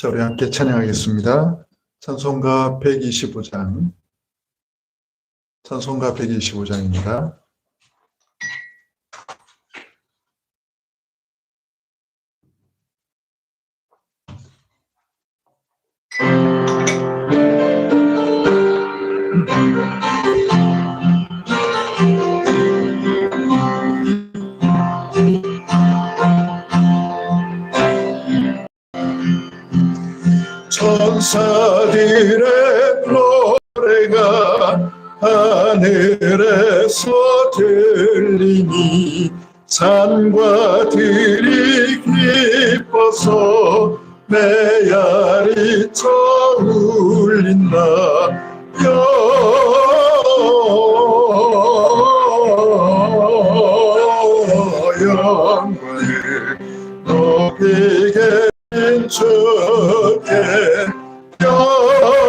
자, 우리 함께 찬양하겠습니다. 찬송가 125장. 찬송가 125장입니다. 천사들의 노래가 하늘에서 들리니 산과 들이 기뻐서 메아리 쳐 울린다. 영광을 높이 계신 주께 영광을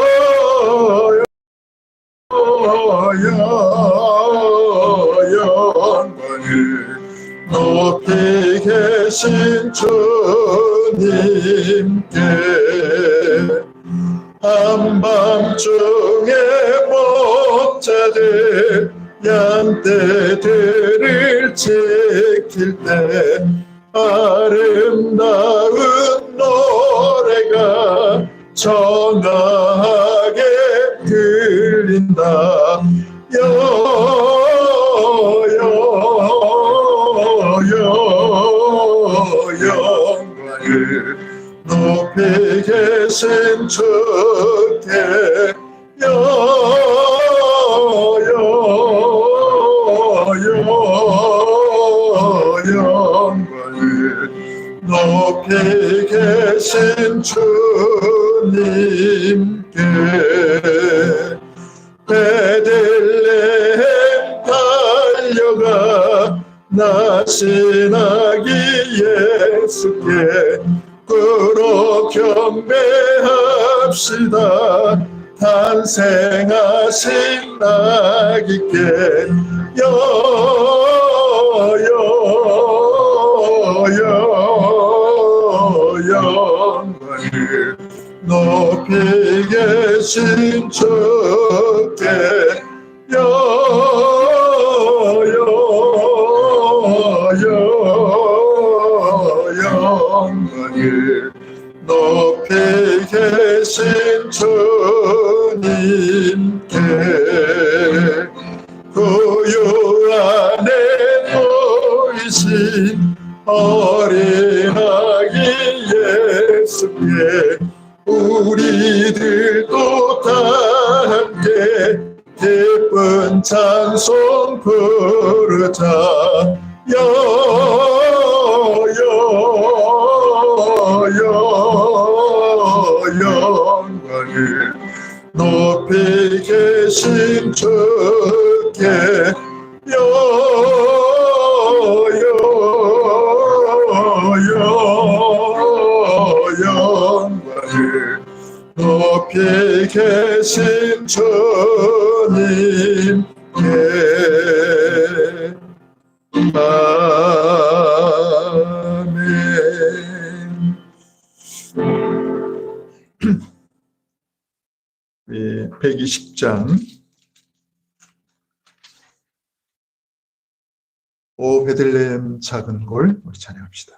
높이 계신 주님께 한밤중에 목자들 양떼들을 지킬 때 아름다운 노래가 청아하게 들린다. 영광을 높이 계신 주께 영광을 높이 계신 주님께 베들레헴 달려가 나신 아기 예수께 끄러 경배합시다. 탄생하신 아기께 영광을 높이 계신 주께 영광을 높이 계신 주님께 구유 안에 놓이신 어린 아기 예수께 우리들도 다 함께 기쁜 찬송 부르자. 영광을 높이 계신 주께 영광을 높이 계신 주님께 아멘. 120장. 오 베들레헴 작은 골, 우리 찬양합시다.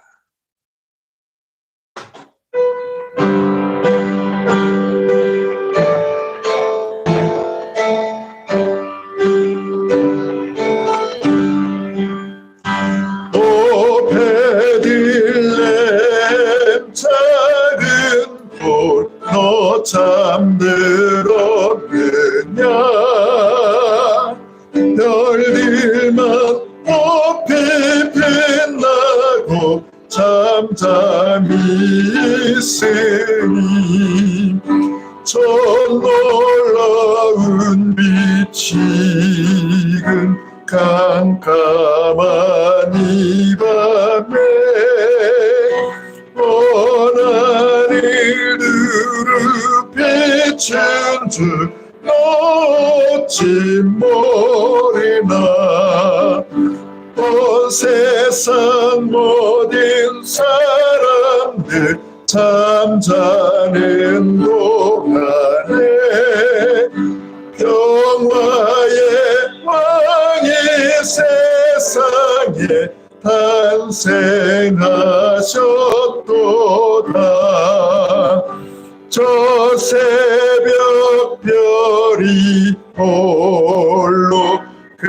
오 베들레헴 작은 골, 너 잠들었느냐. 별일만 높이 빛나고 잠잠히 있으니 저 놀라운 빛이 익은 깜깜한 이 밤에 원한 이들을 비춘 줄 놓지 모르나. 온 세상 모든 사람들 잠자는 동안에 평화의 왕이 세상에 탄생하셨도다. 저 새벽 별이 홀로 그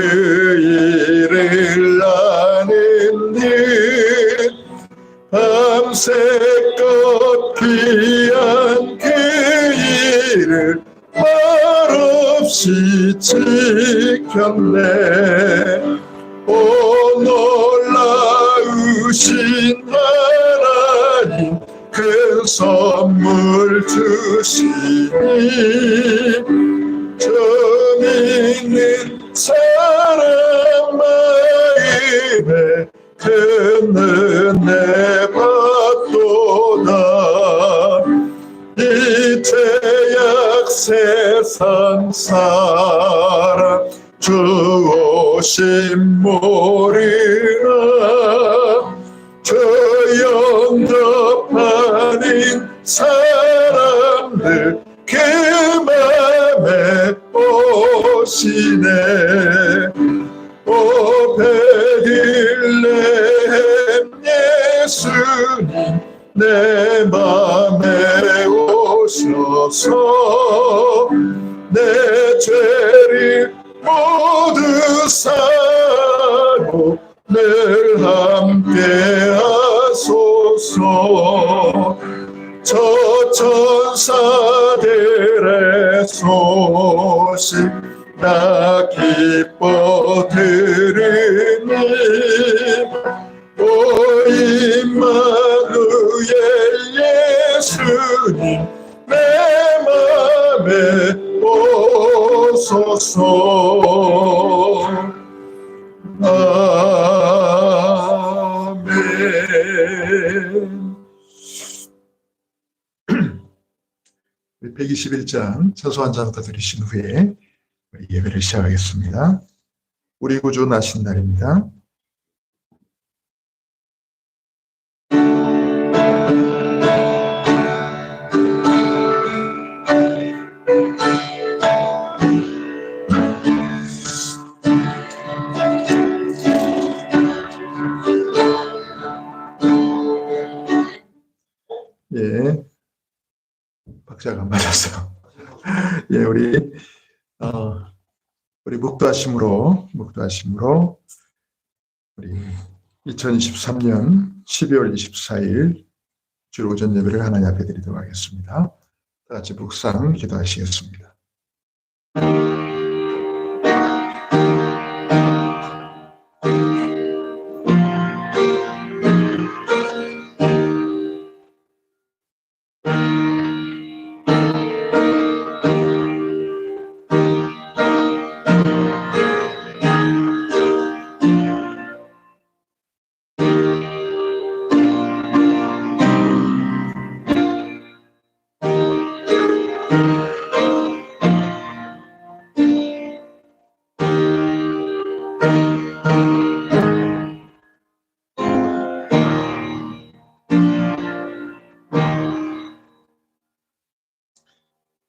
일을 아는 듯 밤새껏 귀한 그 일을 말없이 지켰네. 오 놀라우신 하나님 큰 선물 주시니 저 믿는 사람 마음에 큰 은혜 받도다. 이 죄악 세상 사람 주 오심 모르나 저 영접하는 사람들 그 맘에 오시네. 오 베들레헴 예수님 내 맘에 오셔서 내 죄를 모두 사고 늘 함께 하소서. 저 천사들의 소식 나 기뻐 들으니 오 임마누엘 예수님 내 맘에 오소서. 아멘. 121장 찬송 한 장 더 드리신 후에 예배를 시작하겠습니다. 우리 구주 나신 날입니다. 예, 박자가 안 맞았어요. 예, 우리 묵도하심으로 우리 2023년 12월 24일 주일 오전 예배를 하나님 앞에 드리도록 하겠습니다. 다 같이 묵상 기도하시겠습니다.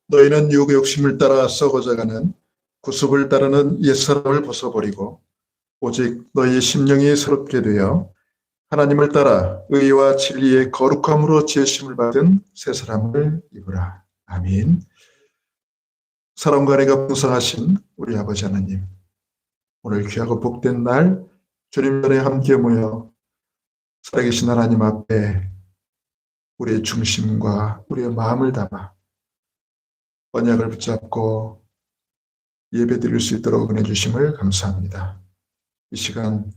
너희는 육의 욕심을 따라 썩어져가는 구습을 따르는 옛사람을 벗어버리고 오직 너희의 심령이 새롭게 되어 하나님을 따라 의와 진리의 거룩함으로 지으심을 받은 새 사람을 입으라. 아멘. 사랑과 은혜가 풍성하신 우리 아버지 하나님, 오늘 귀하고 복된 날 주님 전에 함께 모여 살아계신 하나님 앞에 우리의 중심과 우리의 마음을 담아 언약을 붙잡고 예배드릴 수 있도록 은혜 주심을 감사합니다. 이 시간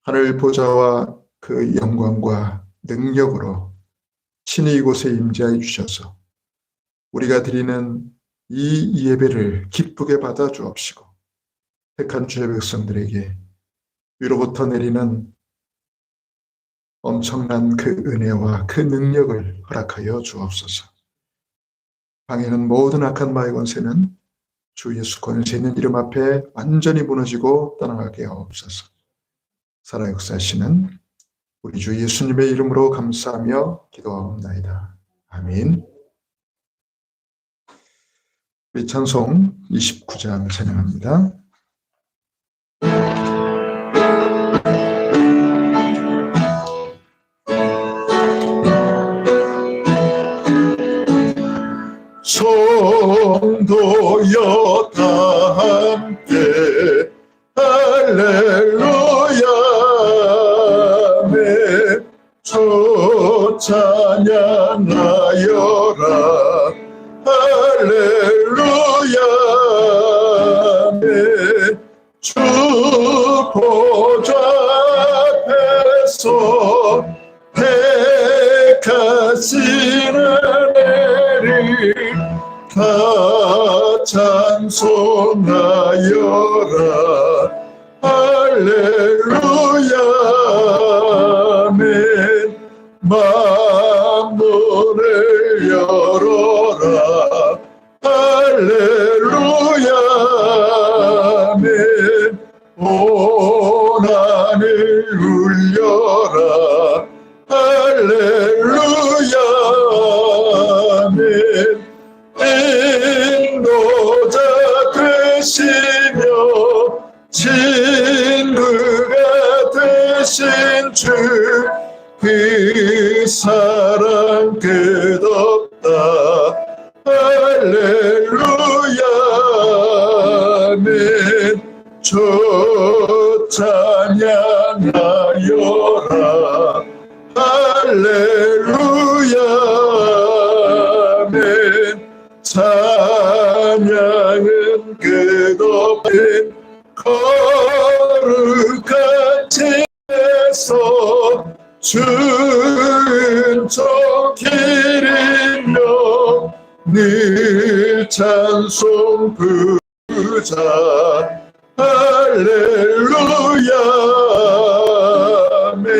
하늘 보좌와 그 영광과 능력으로 친히 이곳에 임재하여 주셔서 우리가 드리는 이 예배를 기쁘게 받아 주옵시고 택한 주의 백성들에게 위로부터 내리는 엄청난 그 은혜와 그 능력을 허락하여 주옵소서. 방해는 모든 악한 마의 권세는 주 예수 권세 있는 이름 앞에 완전히 무너지고 떠나가게 하옵소서. 살아 역사하시는 우리 주 예수님의 이름으로 감사하며 기도하옵나이다. 아멘. 우리 찬송 29장 찬양합니다. 성도여 다 함께 할렐루야 주 찬양하여라 할렐루야 주 보좌 앞에서 택하시는 애를 다 찬송하여라 할렐루야 아멘. 만문을 열어라 할렐루야 아멘. 온 하늘 울려라 할렐루야 아멘. 인도자 되시며 친구가 되신 주 그 사랑 끝없다 할렐루야 아멘. 주 찬양하여라 할렐루야 아멘. 찬양은 끝없는 거룩한 집에서 준종 기리며 늘 찬송 부르자 할렐루야 아멘.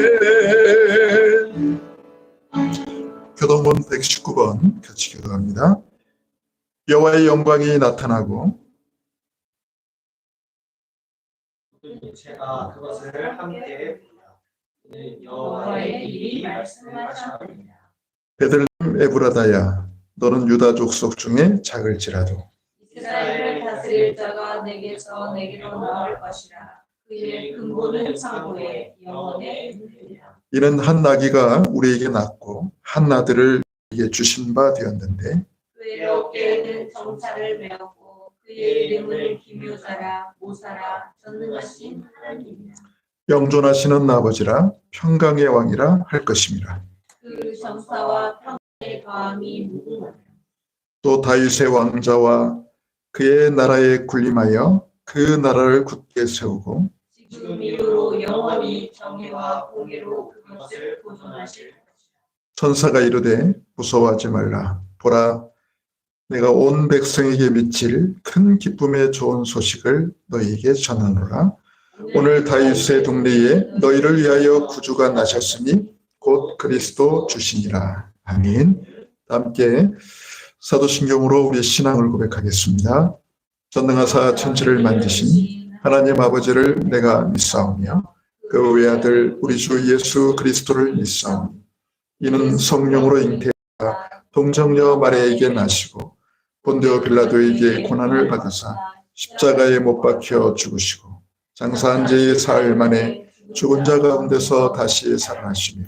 교동본 119번 같이 교도합니다. 여호와의 영광이 나타나고 제가 그것을 함께 여호와의 일이 말씀하셨느니라. 베들레헴 에브라다야 너는 유다 족속 중에 작을지라도 이스라엘을 다스릴 자가 내게서 내게로 나올 것이라. 그의 근본은 창고에 영원에 있느니라. 이는 한 나귀가 우리에게 낳고 한 아들을 우리에게 주신 바 되었는데 그의 어깨에는 정찰을 메었고 그의 이름은 기묘자라 모사라 전능하신 하나님이라. 영존하시는 아버지라 평강의 왕이라 할 것임이라. 그 정사와 평강의 과함이 무궁하라. 또 다윗의 왕자와 그의 나라에 군림하여 그 나라를 굳게 세우고 지금 이후로 영원히 정의와 공의로 그것을 보존하실 것이라. 천사가 이르되 무서워하지 말라. 보라 내가 온 백성에게 미칠 큰 기쁨의 좋은 소식을 너희에게 전하노라. 오늘 다윗의 동네에 너희를 위하여 구주가 나셨으니 곧 그리스도 주시니라. 아멘. 함께 사도신경으로 우리의 신앙을 고백하겠습니다. 전능하사 천지를 만드신 하나님 아버지를 내가 믿사오며 그 외아들 우리 주 예수 그리스도를 믿사오니 이는 성령으로 잉태하여 동정녀 마리아에게 나시고 본디오 빌라도에게 고난을 받으사 십자가에 못 박혀 죽으시고 장사한 지 사흘 만에 죽은 자 가운데서 다시 살아나시며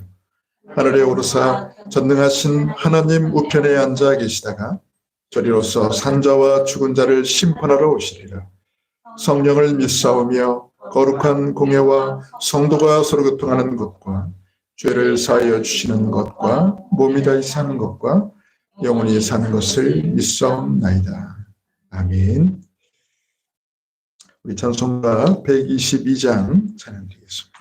하늘에 오르사 전능하신 하나님 우편에 앉아 계시다가 저리로서 산자와 죽은 자를 심판하러 오시리라. 성령을 믿사오며 거룩한 공예와 성도가 서로 교통하는 것과 죄를 사하여 주시는 것과 몸이 다시 사는 것과 영원히 사는 것을 믿사옵나이다. 아멘. 우리 찬송가 122장 찬양드리겠습니다.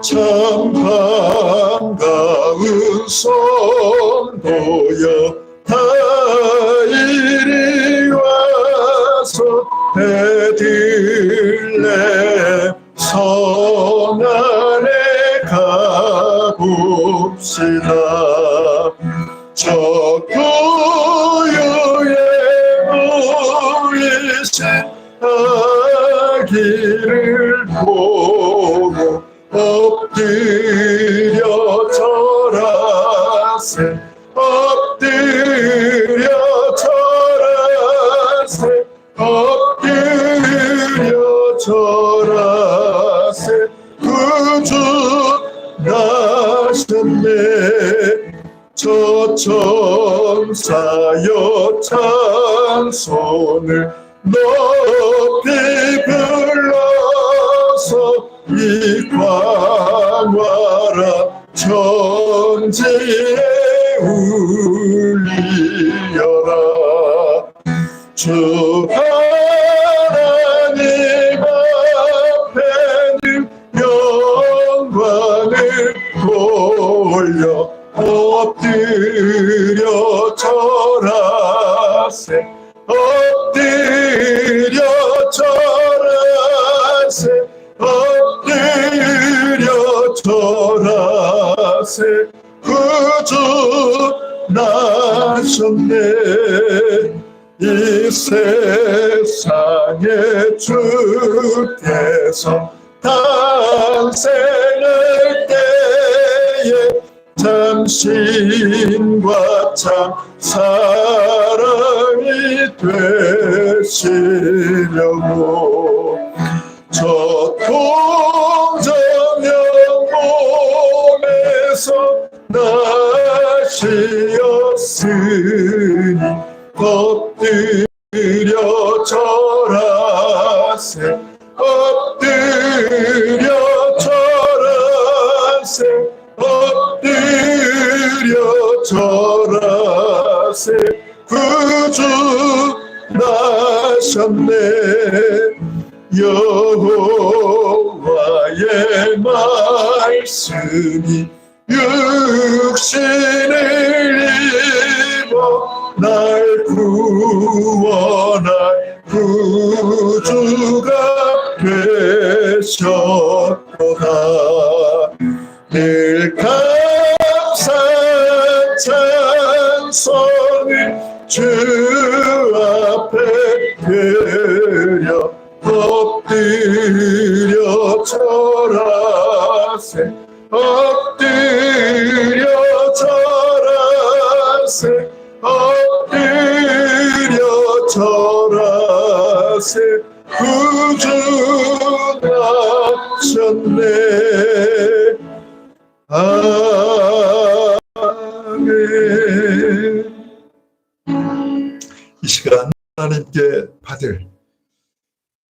참 반가운 성도여 다 이리 와서 베들레헴 성 안에 가봅시다. 저 길을 보고 엎드려 절하세 엎드려 절하세 엎드려 절하세 구주 나셨네 저천사여 찬송을 높이 불러서 이 광활한 천지에 울리려라 주 하나님 앞에는 영광을 돌려 엎드려 절하세 엎드려 절하세 엎드려 절하세 구주 나셨네 이 세상에 주께서 탄생할 때에 참신과 참 사랑이 되시려고 저 동정령 몸에서 나시었으니 엎드려 절하세 엎드려 절하세 엎드려 절하세 구주 나셨네 여호와의 말씀이 육신을 입어 날 구원할 구주가 되셨도다 늘 감사 찬송을 주 앞에 드려 엎드려 절하세 엎드려 절하세 엎드려 절하세 구주 나셨네 아멘. 이 시간 하나님께 받을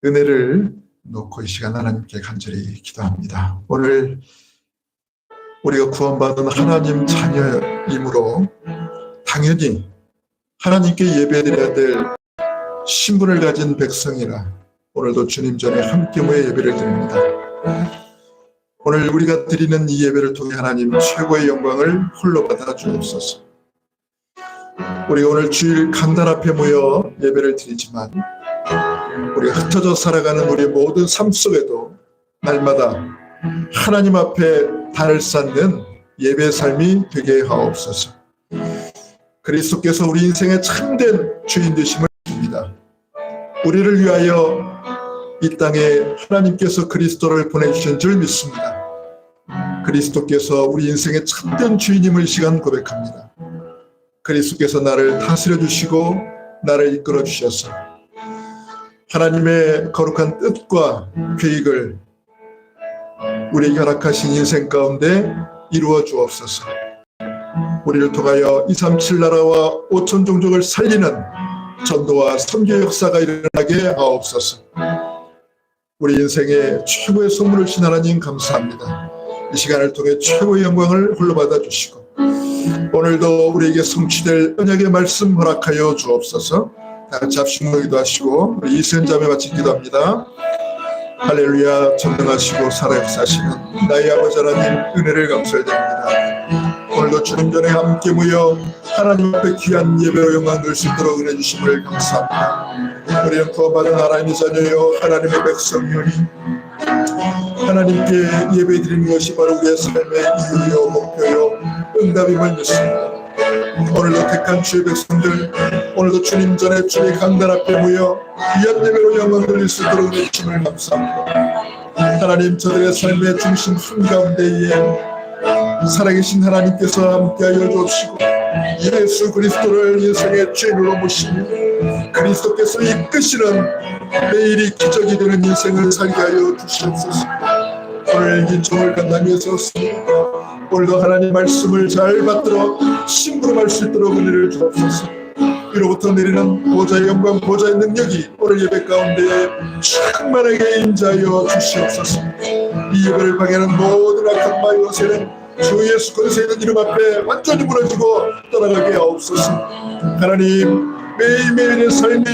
은혜를 놓고 이 시간 하나님께 간절히 기도합니다. 오늘 우리가 구원받은 하나님 자녀이므로 당연히 하나님께 예배드려야 될 신분을 가진 백성이라 오늘도 주님 전에 함께 모여 예배를 드립니다. 오늘 우리가 드리는 이 예배를 통해 하나님 최고의 영광을 홀로 받아 주옵소서. 우리가 오늘 주일 강단 앞에 모여 예배를 드리지만 우리가 흩어져 살아가는 우리의 모든 삶 속에도 날마다 하나님 앞에 단을 쌓는 예배의 삶이 되게 하옵소서. 그리스도께서 우리 인생의 참된 주인 되심을 믿습니다. 우리를 위하여 이 땅에 하나님께서 그리스도를 보내주신 줄 믿습니다. 그리스도께서 우리 인생의 참된 주인임을 이 시간 고백합니다. 그리스도께서 나를 다스려 주시고 나를 이끌어 주셔서 하나님의 거룩한 뜻과 계획을 우리에게 허락하신 인생 가운데 이루어 주옵소서. 우리를 통하여 237 나라와 5천 종족을 살리는 전도와 선교 역사가 일어나게 하옵소서. 우리 인생의 최고의 선물을 주신 하나님 감사합니다. 이 시간을 통해 최고의 영광을 홀로 받아주시고 오늘도 우리에게 성취될 언약의 말씀 허락하여 주옵소서. 다 같이 합심하기도 하시고 우리 이세연 자매 같이 기도합니다. 할렐루야. 전능하시고 살아역사시는 나의 아버지 하나님 은혜를 감사드립니다. 오늘도 주님 전에 함께 모여 하나님 앞에 귀한 예배로 영광 드릴 수 있도록 은혜 주심을 감사합니다. 우리는 구원받은 하나님의 자녀요 하나님의 백성이오니 하나님께 예배드리는 것이 바로 우리의 삶의 이유요 목표요 응답임을 믿습니다. 오늘도 택한 주의 백성들 오늘도 주님 전에 주의 강단 앞에 모여 귀한 예배로 영광 돌릴 수 있도록 은혜 주심을 감사합니다. 하나님, 저들의 삶의 중심 한가운데에 살아계신 하나님께서 함께하여 주시고 예수 그리스도를 인생의 주인으로 모시며 그리스도께서 이끄시는 매일이 기적이 되는 인생을 살게 하여 주시옵소서. 오늘 이 종을 간담회에서 오늘도 하나님 말씀을 잘 받들어 심부름할 수 있도록 은혜를 주옵소서. 위로부터 내리는 보좌의 영광, 보좌의 능력이 오늘 예배 가운데 충만하게 임자하여 주시옵소서. 이 예배를 방해하는 모든 악한 마귀 요새는 주 예수 그리스도의 있는 이름 앞에 완전히 무너지고 떠나가게 하옵소서. 하나님, 매일매일의 삶이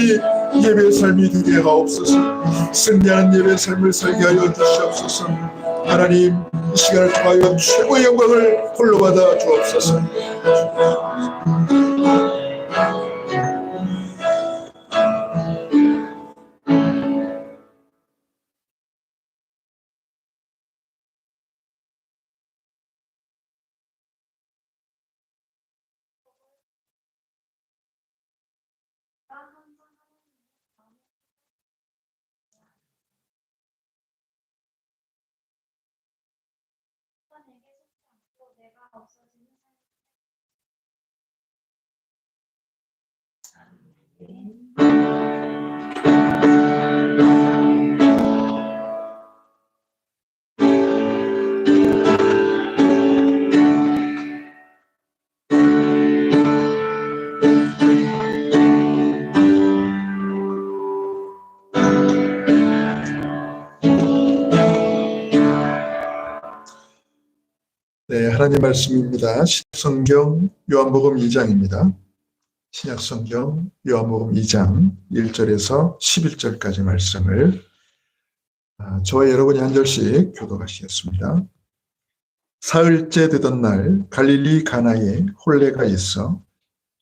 예배의 삶이 되게 하옵소서. 승리하는 예배의 삶을 살게 하여 주시옵소서. 하나님, 이 시간을 통하여 최고의 영광을 홀로 받아 주옵소서. 네, 하나님 말씀입니다. 신약성경 요한복음 2장입니다. 신약성경 요한복음 2장 1절에서 11절까지 말씀을 저와 여러분이 한 절씩 교독하시겠습니다. 사흘째 되던 날 갈릴리 가나에 혼례가 있어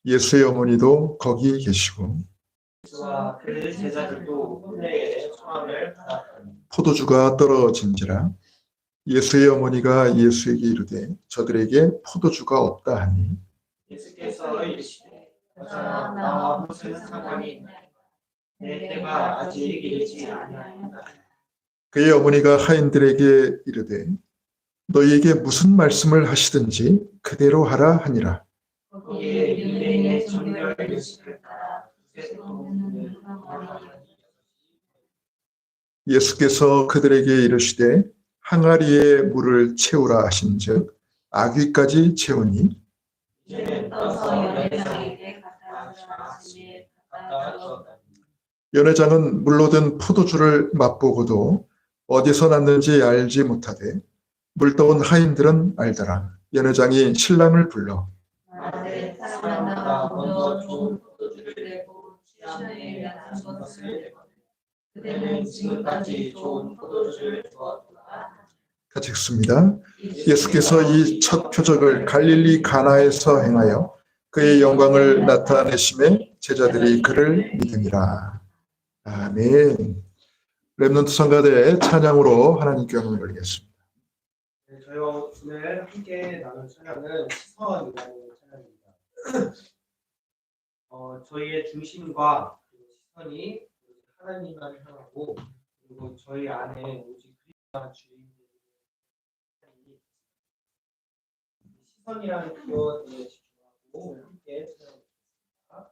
예수의 어머니도 거기 계시고 예수와 그 제자들도 혼례의 초함을 받았더니 포도주가 떨어진지라 예수의 어머니가 예수에게 이르되 저들에게 포도주가 없다 하니 예수께서 이르시되 나와 무슨 상관이 있나? 내 때가 아직 이르지 아니하였다. 그의 어머니가 하인들에게 이르되 너희에게 무슨 말씀을 하시든지 그대로 하라 하니라. 거기에 유대인의 정결 예수를 따라 두세 예수께서 그들에게 이르시되 항아리에 물을 채우라 하신즉 아귀까지 채우니 이제는 떠서 연회장에게 갖다 주었다. 연회장은 물로 든 포도주를 맛보고도 어디서 났는지 알지 못하되 물떠온 하인들은 알더라. 연회장이 신랑을 불러 낮에 사람마다 먼저 좋은 포도주를 내고 취함에 약한 것을 내거든 그대는 지금까지 좋은 포도주를 두었도다. 같이 읽습니다. 예수께서 이 첫 표적을 갈릴리 가나에서 행하여 그의 영광을 나타내심에 제자들이 그를 믿으니라. 아멘. 렘넌트 성가대의 찬양으로 하나님께 영광을 돌리겠습니다. 네, 저희가 오늘 함께 나눌 찬양은 시선이라는 찬양입니다. 저희의 중심과 시선이 하나님만 향하고 그리고 저희 안에 오직 그리스도가 주인이 시선이라는 키워드에 집중하고 함께 찬양하겠습니다.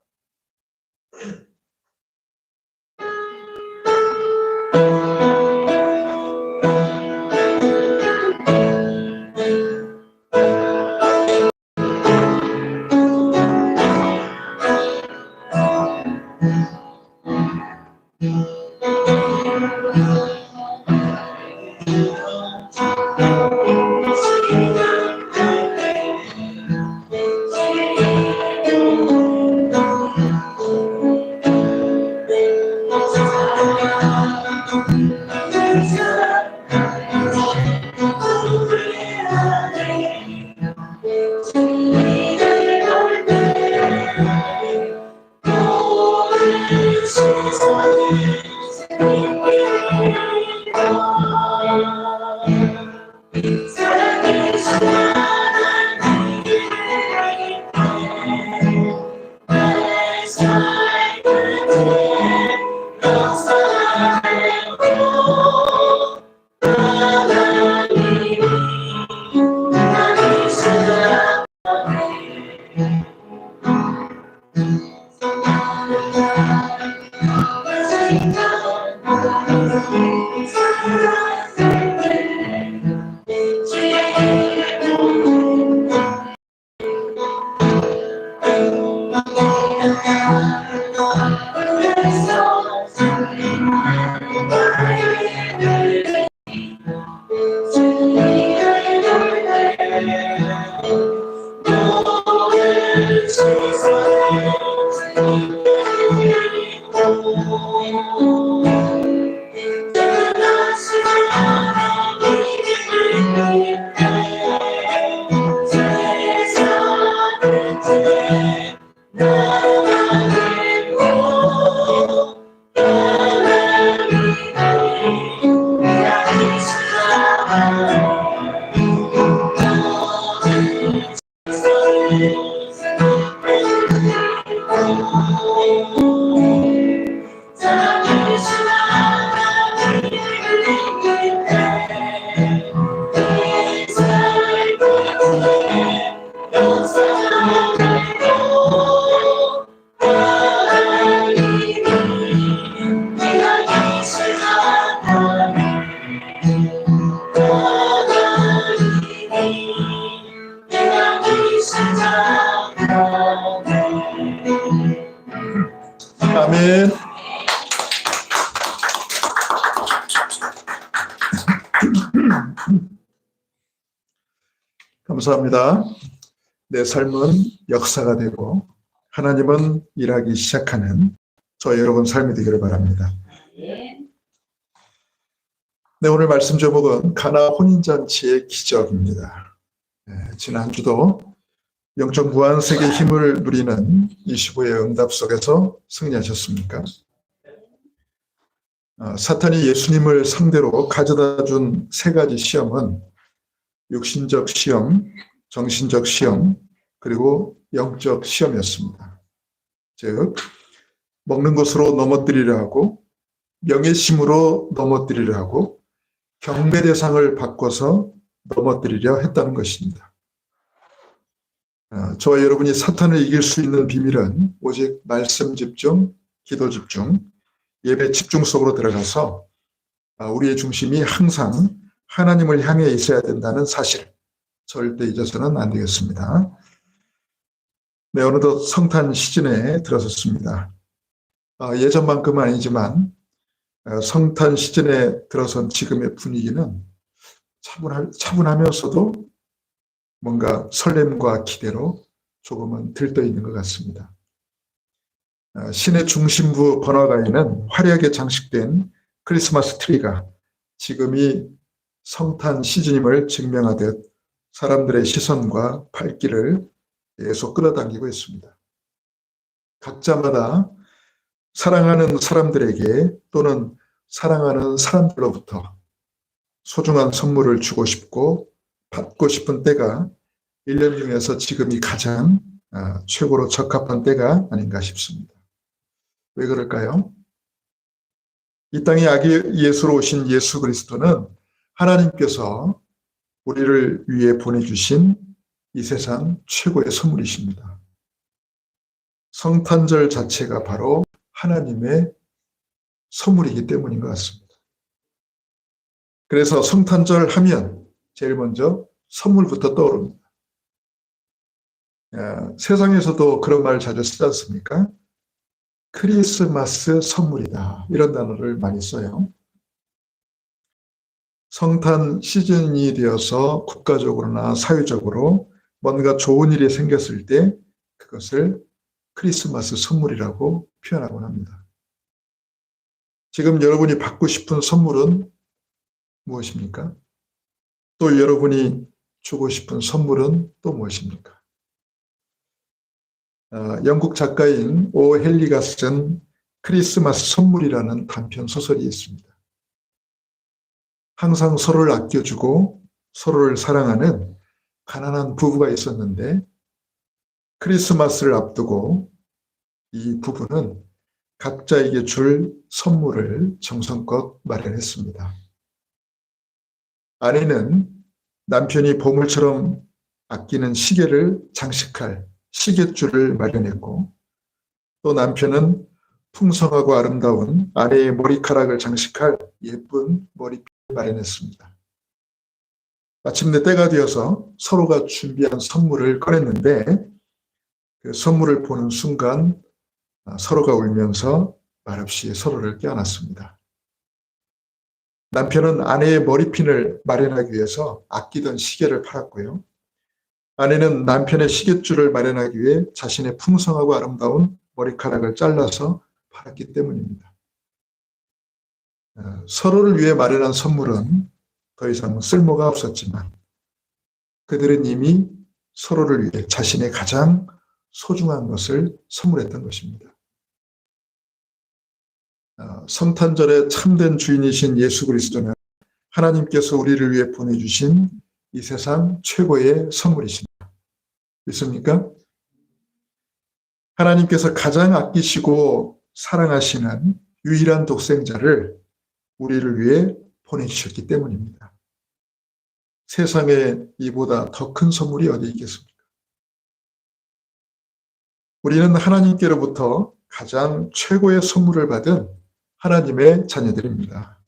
사랑의 아멘. 감사합니다. 내 삶은 역사가 되고 하나님은 일하기 시작하는 저 여러분 삶이 되기를 바랍니다. 네, 오늘 말씀 제목은 가나 혼인잔치의 기적입니다. 지난주도 영적 무한세계의 힘을 누리는 25의 응답 속에서 승리하셨습니까? 사탄이 예수님을 상대로 가져다 준 세 가지 시험은 육신적 시험, 정신적 시험, 그리고 영적 시험이었습니다. 즉, 먹는 것으로 넘어뜨리려 하고, 명예심으로 넘어뜨리려 하고, 경배 대상을 바꿔서 넘어뜨리려 했다는 것입니다. 저와 여러분이 사탄을 이길 수 있는 비밀은 오직 말씀 집중, 기도 집중, 예배 집중 속으로 들어가서 우리의 중심이 항상 하나님을 향해 있어야 된다는 사실, 절대 잊어서는 안 되겠습니다. 네, 어느덧 성탄 시즌에 들어섰습니다. 예전만큼은 아니지만 성탄 시즌에 들어선 지금의 분위기는 차분하면서도 뭔가 설렘과 기대로 조금은 들떠 있는 것 같습니다. 시내 중심부 번화가에는 화려하게 장식된 크리스마스 트리가 지금이 성탄 시즌임을 증명하듯 사람들의 시선과 발길을 계속 끌어당기고 있습니다. 각자마다 사랑하는 사람들에게 또는 사랑하는 사람들로부터 소중한 선물을 주고 싶고 받고 싶은 때가 1년 중에서 지금이 가장 최고로 적합한 때가 아닌가 싶습니다. 왜 그럴까요? 이 땅에 아기 예수로 오신 예수 그리스도는 하나님께서 우리를 위해 보내주신 이 세상 최고의 선물이십니다. 성탄절 자체가 바로 하나님의 선물이기 때문인 것 같습니다. 그래서 성탄절 하면 제일 먼저 선물부터 떠오릅니다. 세상에서도 그런 말 자주 쓰지 않습니까? 크리스마스 선물이다. 이런 단어를 많이 써요. 성탄 시즌이 되어서 국가적으로나 사회적으로 뭔가 좋은 일이 생겼을 때 그것을 크리스마스 선물이라고 표현하곤 합니다. 지금 여러분이 받고 싶은 선물은 무엇입니까? 또 여러분이 주고 싶은 선물은 또 무엇입니까? 영국 작가인 오 헨리가 쓴 크리스마스 선물이라는 단편 소설이 있습니다. 항상 서로를 아껴주고 서로를 사랑하는 가난한 부부가 있었는데 크리스마스를 앞두고 이 부부는 각자에게 줄 선물을 정성껏 마련했습니다. 아내는 남편이 보물처럼 아끼는 시계를 장식할 시계줄을 마련했고 또 남편은 풍성하고 아름다운 아내의 머리카락을 장식할 예쁜 머리핀을 마련했습니다. 마침내 때가 되어서 서로가 준비한 선물을 꺼냈는데 그 선물을 보는 순간 서로가 울면서 말없이 서로를 껴안았습니다. 남편은 아내의 머리핀을 마련하기 위해서 아끼던 시계를 팔았고요. 아내는 남편의 시계줄을 마련하기 위해 자신의 풍성하고 아름다운 머리카락을 잘라서 팔았기 때문입니다. 서로를 위해 마련한 선물은 더 이상 쓸모가 없었지만 그들은 이미 서로를 위해 자신의 가장 소중한 것을 선물했던 것입니다. 성탄절의 참된 주인이신 예수 그리스도는 하나님께서 우리를 위해 보내주신 이 세상 최고의 선물이십니다. 믿습니까? 하나님께서 가장 아끼시고 사랑하시는 유일한 독생자를 우리를 위해 보내주셨기 때문입니다. 세상에 이보다 더 큰 선물이 어디 있겠습니까? 우리는 하나님께로부터 가장 최고의 선물을 받은 하나님의 자녀들입니다.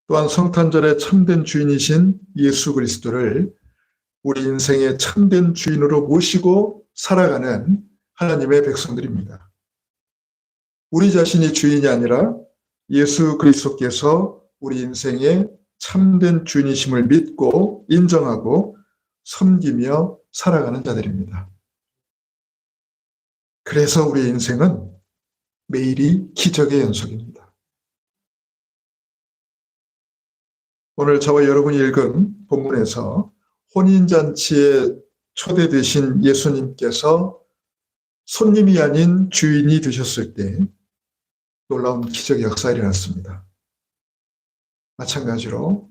또한 성탄절의 참된 주인이신 예수 그리스도를 우리 인생의 참된 주인으로 모시고 살아가는 하나님의 백성들입니다. 우리 자신이 주인이 아니라 예수 그리스도께서 우리 인생의 참된 주인이심을 믿고 인정하고 섬기며 살아가는 자들입니다. 그래서 우리 인생은 매일이 기적의 연속입니다. 오늘 저와 여러분이 읽은 본문에서 혼인잔치에 초대되신 예수님께서 손님이 아닌 주인이 되셨을 때 놀라운 기적의 역사가 일어났습니다. 마찬가지로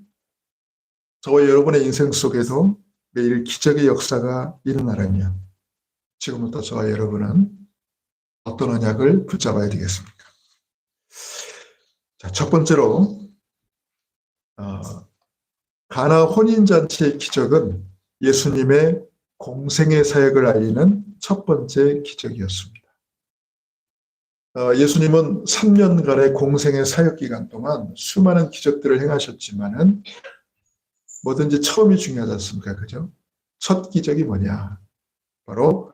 저와 여러분의 인생 속에도 매일 기적의 역사가 일어나려면 지금부터 저와 여러분은 어떤 언약을 붙잡아야 되겠습니까? 자, 첫 번째로 가나 혼인잔치의 기적은 예수님의 공생의 사역을 알리는 첫 번째 기적이었습니다. 예수님은 3년간의 공생의 사역 기간 동안 수많은 기적들을 행하셨지만은 뭐든지 처음이 중요하지 않습니까? 그죠? 첫 기적이 뭐냐? 바로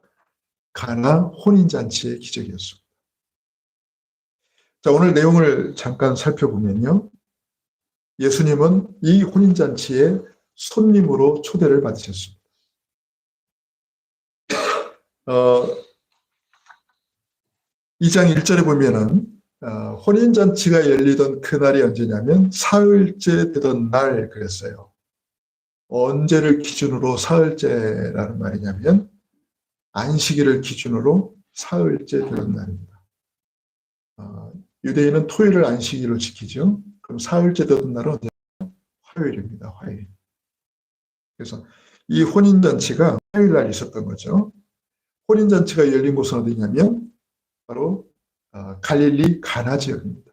가나 혼인잔치의 기적이었습니다. 자, 오늘 내용을 잠깐 살펴보면요. 예수님은 이 혼인잔치에 손님으로 초대를 받으셨습니다. 2장 1절에 보면은 혼인잔치가 열리던 그날이 언제냐면 사흘째 되던 날 그랬어요. 언제를 기준으로 사흘째라는 말이냐면 안식일을 기준으로 사흘째 되던 날입니다. 유대인은 토요일을 안식일로 지키죠. 그럼 사흘째 되던 날은 언제냐? 화요일입니다. 화요일. 그래서 이 혼인잔치가 화요일 날 있었던 거죠. 혼인잔치가 열린 곳은 어디냐면 바로 갈릴리 가나 지역입니다.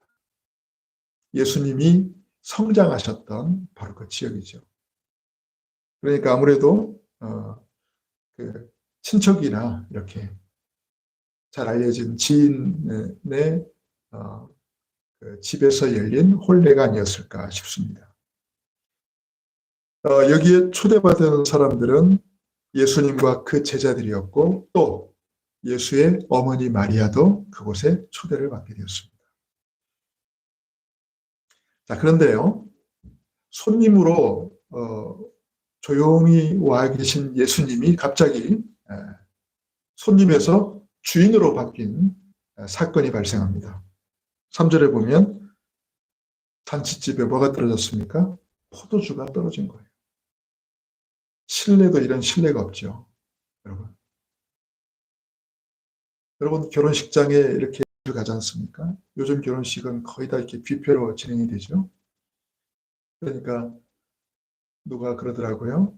예수님이 성장하셨던 바로 그 지역이죠. 그러니까 아무래도 그 친척이나 이렇게 잘 알려진 지인의 그 집에서 열린 혼례가 아니었을까 싶습니다. 여기에 초대받은 사람들은 예수님과 그 제자들이었고 또 예수의 어머니 마리아도 그곳에 초대를 받게 되었습니다. 자, 그런데요, 손님으로 조용히 와 계신 예수님이 갑자기 손님에서 주인으로 바뀐 사건이 발생합니다. 3절에 보면 잔치집에 뭐가 떨어졌습니까? 포도주가 떨어진 거예요. 신뢰도 이런 신뢰가 없죠, 여러분. 여러분 결혼식장에 이렇게 가지 않습니까? 요즘 결혼식은 거의 다 이렇게 뷔페로 진행이 되죠. 그러니까 누가 그러더라고요.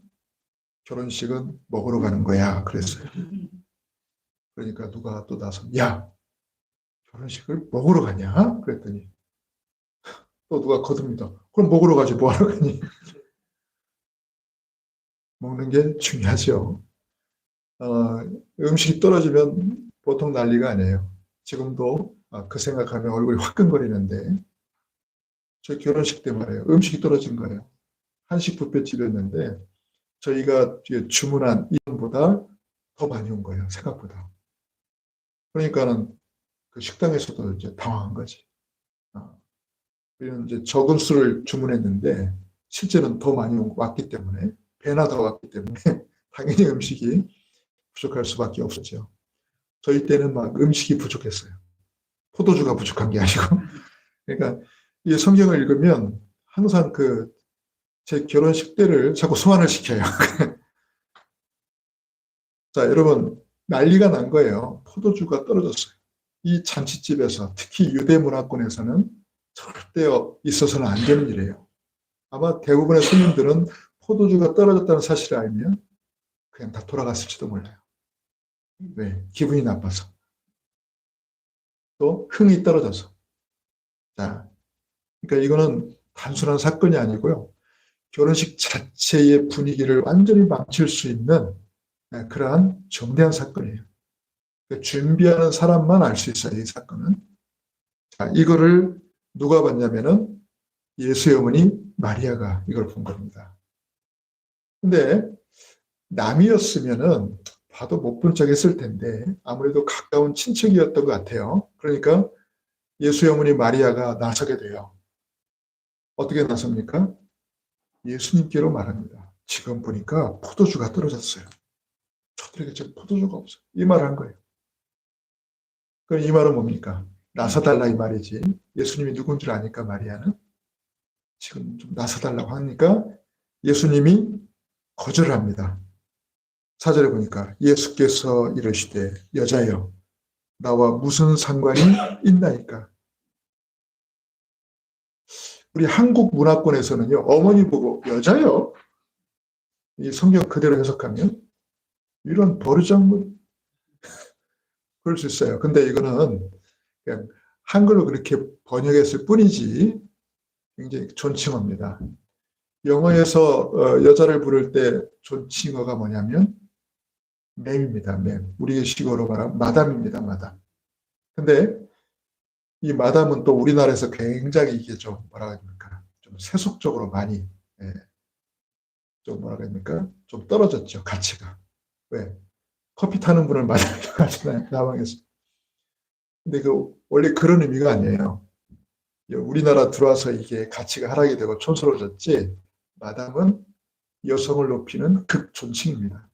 결혼식은 먹으러 가는 거야 그랬어요. 그러니까 누가 또 나서 야 결혼식을 먹으러 가냐 그랬더니 또 누가 거듭니다. 그럼 먹으러 가지 뭐하러 가니? 먹는 게 중요하죠. 음식이 떨어지면 보통 난리가 아니에요. 지금도 그 생각하면 얼굴이 화끈거리는데 저 결혼식 때 말이에요. 음식이 떨어진 거예요. 한식 뷔페집이었는데 저희가 주문한 인원보다 더 많이 온 거예요. 생각보다. 그러니까는 그 식당에서도 이제 당황한 거지. 우리는 이제 적은 수를 주문했는데 실제는 더 많이 왔기 때문에 배나 더 왔기 때문에 당연히 음식이 부족할 수밖에 없었죠. 저희 때는 막 음식이 부족했어요. 포도주가 부족한 게 아니고. 그러니까 이 성경을 읽으면 항상 제 결혼식 때를 자꾸 소환을 시켜요. 자, 여러분 난리가 난 거예요. 포도주가 떨어졌어요. 이 잔치집에서 특히 유대 문화권에서는 절대 있어서는 안 되는 일이에요. 아마 대부분의 손님들은 포도주가 떨어졌다는 사실을 알면 그냥 다 돌아갔을지도 몰라요. 왜? 기분이 나빠서. 또 흥이 떨어져서. 자, 그러니까 이거는 단순한 사건이 아니고요. 결혼식 자체의 분위기를 완전히 망칠 수 있는 그러한 정대한 사건이에요. 그러니까 준비하는 사람만 알 수 있어요, 이 사건은. 자, 이거를 누가 봤냐면은 예수의 어머니 마리아가 이걸 본 겁니다. 근데 남이었으면은 봐도 못 본 척 했을 텐데 아무래도 가까운 친척이었던 것 같아요. 그러니까 예수의 어머니 마리아가 나서게 돼요. 어떻게 나섭니까? 예수님께로 말합니다. 지금 보니까 포도주가 떨어졌어요. 저들에게 지금 포도주가 없어요. 이 말을 한 거예요. 그럼 이 말은 뭡니까? 나서달라 이 말이지. 예수님이 누군 줄 아니까 마리아는 지금 좀 나서달라고 하니까 예수님이 거절을 합니다. 4절에 보니까 예수께서 이르시되 여자여 나와 무슨 상관이 있나이까. 우리 한국 문화권에서는요 어머니 보고 여자요? 이 성경 그대로 해석하면 이런 버르장물 그럴 수 있어요. 근데 이거는 그냥 한글로 그렇게 번역했을 뿐이지 굉장히 존칭어입니다. 영어에서 여자를 부를 때 존칭어가 뭐냐면 맴입니다. 맴. 우리식으로 말하면 마담입니다. 마담. 근데 이 마담은 또 우리나라에서 굉장히 이게 좀 뭐라 합니까? 좀 세속적으로 많이 좀 뭐라 합니까? 좀 떨어졌죠. 가치가. 왜? 커피 타는 분을 마담이라고 하잖아요. 남방에서. 근데 원래 그런 의미가 아니에요. 우리나라 들어와서 이게 가치가 하락이 되고 촌스러워졌지 마담은 여성을 높이는 극존칭입니다.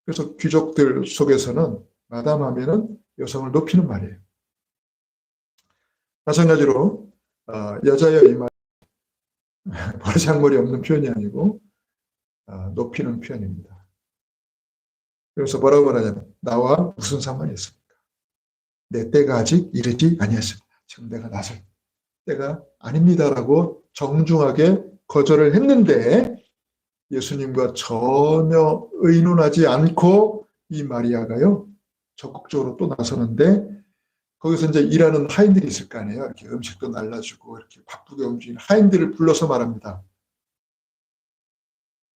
그래서 귀족들 속에서는 마담 하면은 여성을 높이는 말이에요. 마찬가지로 여자여 이 말 버르장머리 없는 표현이 아니고 높이는 표현입니다. 그래서 뭐라고 말하냐면 나와 무슨 상관이 있습니까? 내 때가 아직 이르지 아니했습니다. 지금 내가 나설 때가 아닙니다라고 정중하게 거절을 했는데 예수님과 전혀 의논하지 않고 이 마리아가요 적극적으로 또 나서는데 거기서 이제 일하는 하인들이 있을 거 아니에요. 이렇게 음식도 날라주고 이렇게 바쁘게 움직이는 하인들을 불러서 말합니다.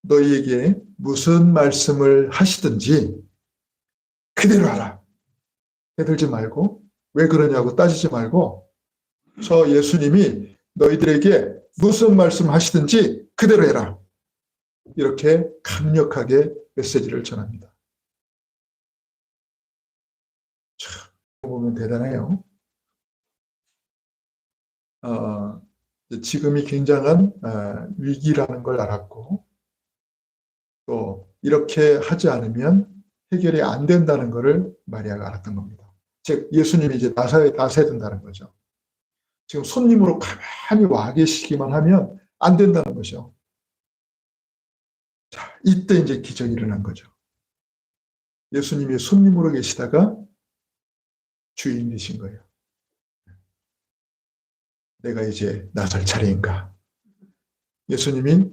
너희에게 무슨 말씀을 하시든지 그대로 하라. 해들지 말고 왜 그러냐고 따지지 말고 저 예수님이 너희들에게 무슨 말씀 하시든지 그대로 해라. 이렇게 강력하게 메시지를 전합니다. 참 보면 대단해요. 지금이 굉장한 위기라는 걸 알았고 또 이렇게 하지 않으면 해결이 안 된다는 것을 마리아가 알았던 겁니다. 즉 예수님이 이제 나서야 된다는 거죠. 지금 손님으로 가만히 와 계시기만 하면 안 된다는 거죠. 자, 이때 이제 기적이 일어난 거죠. 예수님이 손님으로 계시다가 주인 되신 거예요. 내가 이제 나설 차례인가. 예수님이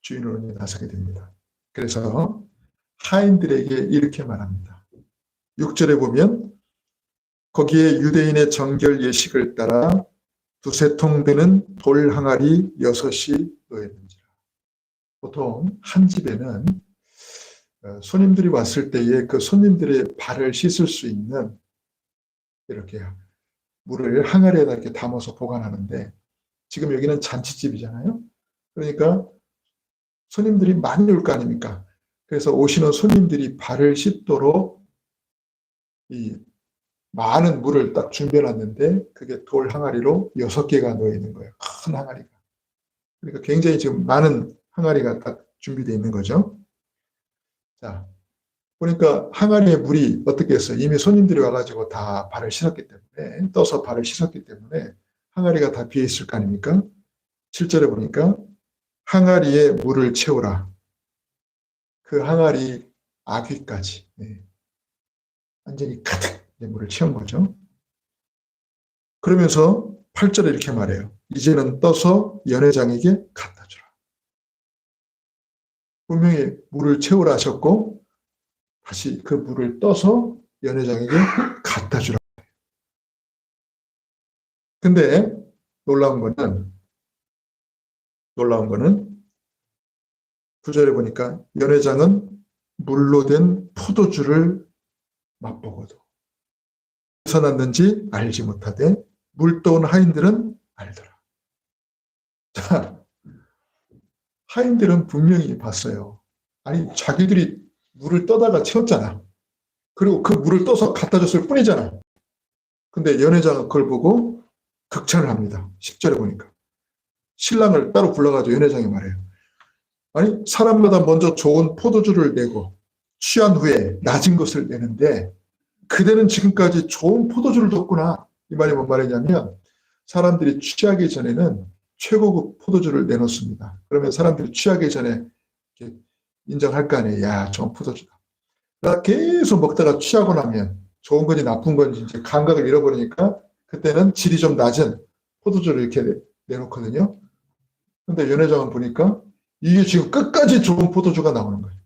주인으로 나서게 됩니다. 그래서 하인들에게 이렇게 말합니다. 6절에 보면 거기에 유대인의 정결 예식을 따라 두세 통 되는 돌 항아리 6이 놓였는지라. 보통 한 집에는 손님들이 왔을 때에 그 손님들의 발을 씻을 수 있는 이렇게 물을 항아리에다 이렇게 담아서 보관하는데, 지금 여기는 잔치집이잖아요. 그러니까 손님들이 많이 올 거 아닙니까? 그래서 오시는 손님들이 발을 씻도록 이 많은 물을 딱 준비해 놨는데, 그게 돌 항아리로 6개가 놓여 있는 거예요. 큰 항아리가. 그러니까 굉장히 지금 많은 항아리가 딱 준비되어 있는 거죠. 자, 보니까 항아리에 물이 어떻게 했어요? 이미 손님들이 와가지고 다 발을 씻었기 때문에, 떠서 발을 씻었기 때문에 항아리가 다 비어 있을 거 아닙니까? 7절에 보니까 항아리에 물을 채우라. 그 항아리 아귀까지, 완전히 가득 물을 채운 거죠. 그러면서 8절에 이렇게 말해요. 이제는 떠서 연회장에게 갖다 주라. 분명히 물을 채우라 하셨고, 다시 그 물을 떠서 연회장에게 갖다 주라. 근데 놀라운 거는 9절에 보니까 연회장은 물로 된 포도주를 맛보고도 어디서 났는지 알지 못하되 물 떠온 하인들은 알더라. 자, 하인들은 분명히 봤어요. 아니, 자기들이 물을 떠다가 채웠잖아. 그리고 그 물을 떠서 갖다 줬을 뿐이잖아. 근데 연회장은 그걸 보고 극찬을 합니다. 10절에 보니까. 신랑을 따로 불러가지고 연회장이 말해요. 아니, 사람마다 먼저 좋은 포도주를 내고 취한 후에 낮은 것을 내는데 그대는 지금까지 좋은 포도주를 뒀구나. 이 말이 뭔 말이냐면, 사람들이 취하기 전에는 최고급 포도주를 내놓습니다. 그러면 사람들이 취하기 전에 인정할 거 아니에요. 야, 좋은 포도주다. 그러다 계속 먹다가 취하고 나면 좋은 건지 나쁜 건지 이제 감각을 잃어버리니까 그때는 질이 좀 낮은 포도주를 이렇게 내놓거든요. 근데 연회장은 보니까 이게 지금 끝까지 좋은 포도주가 나오는 거예요.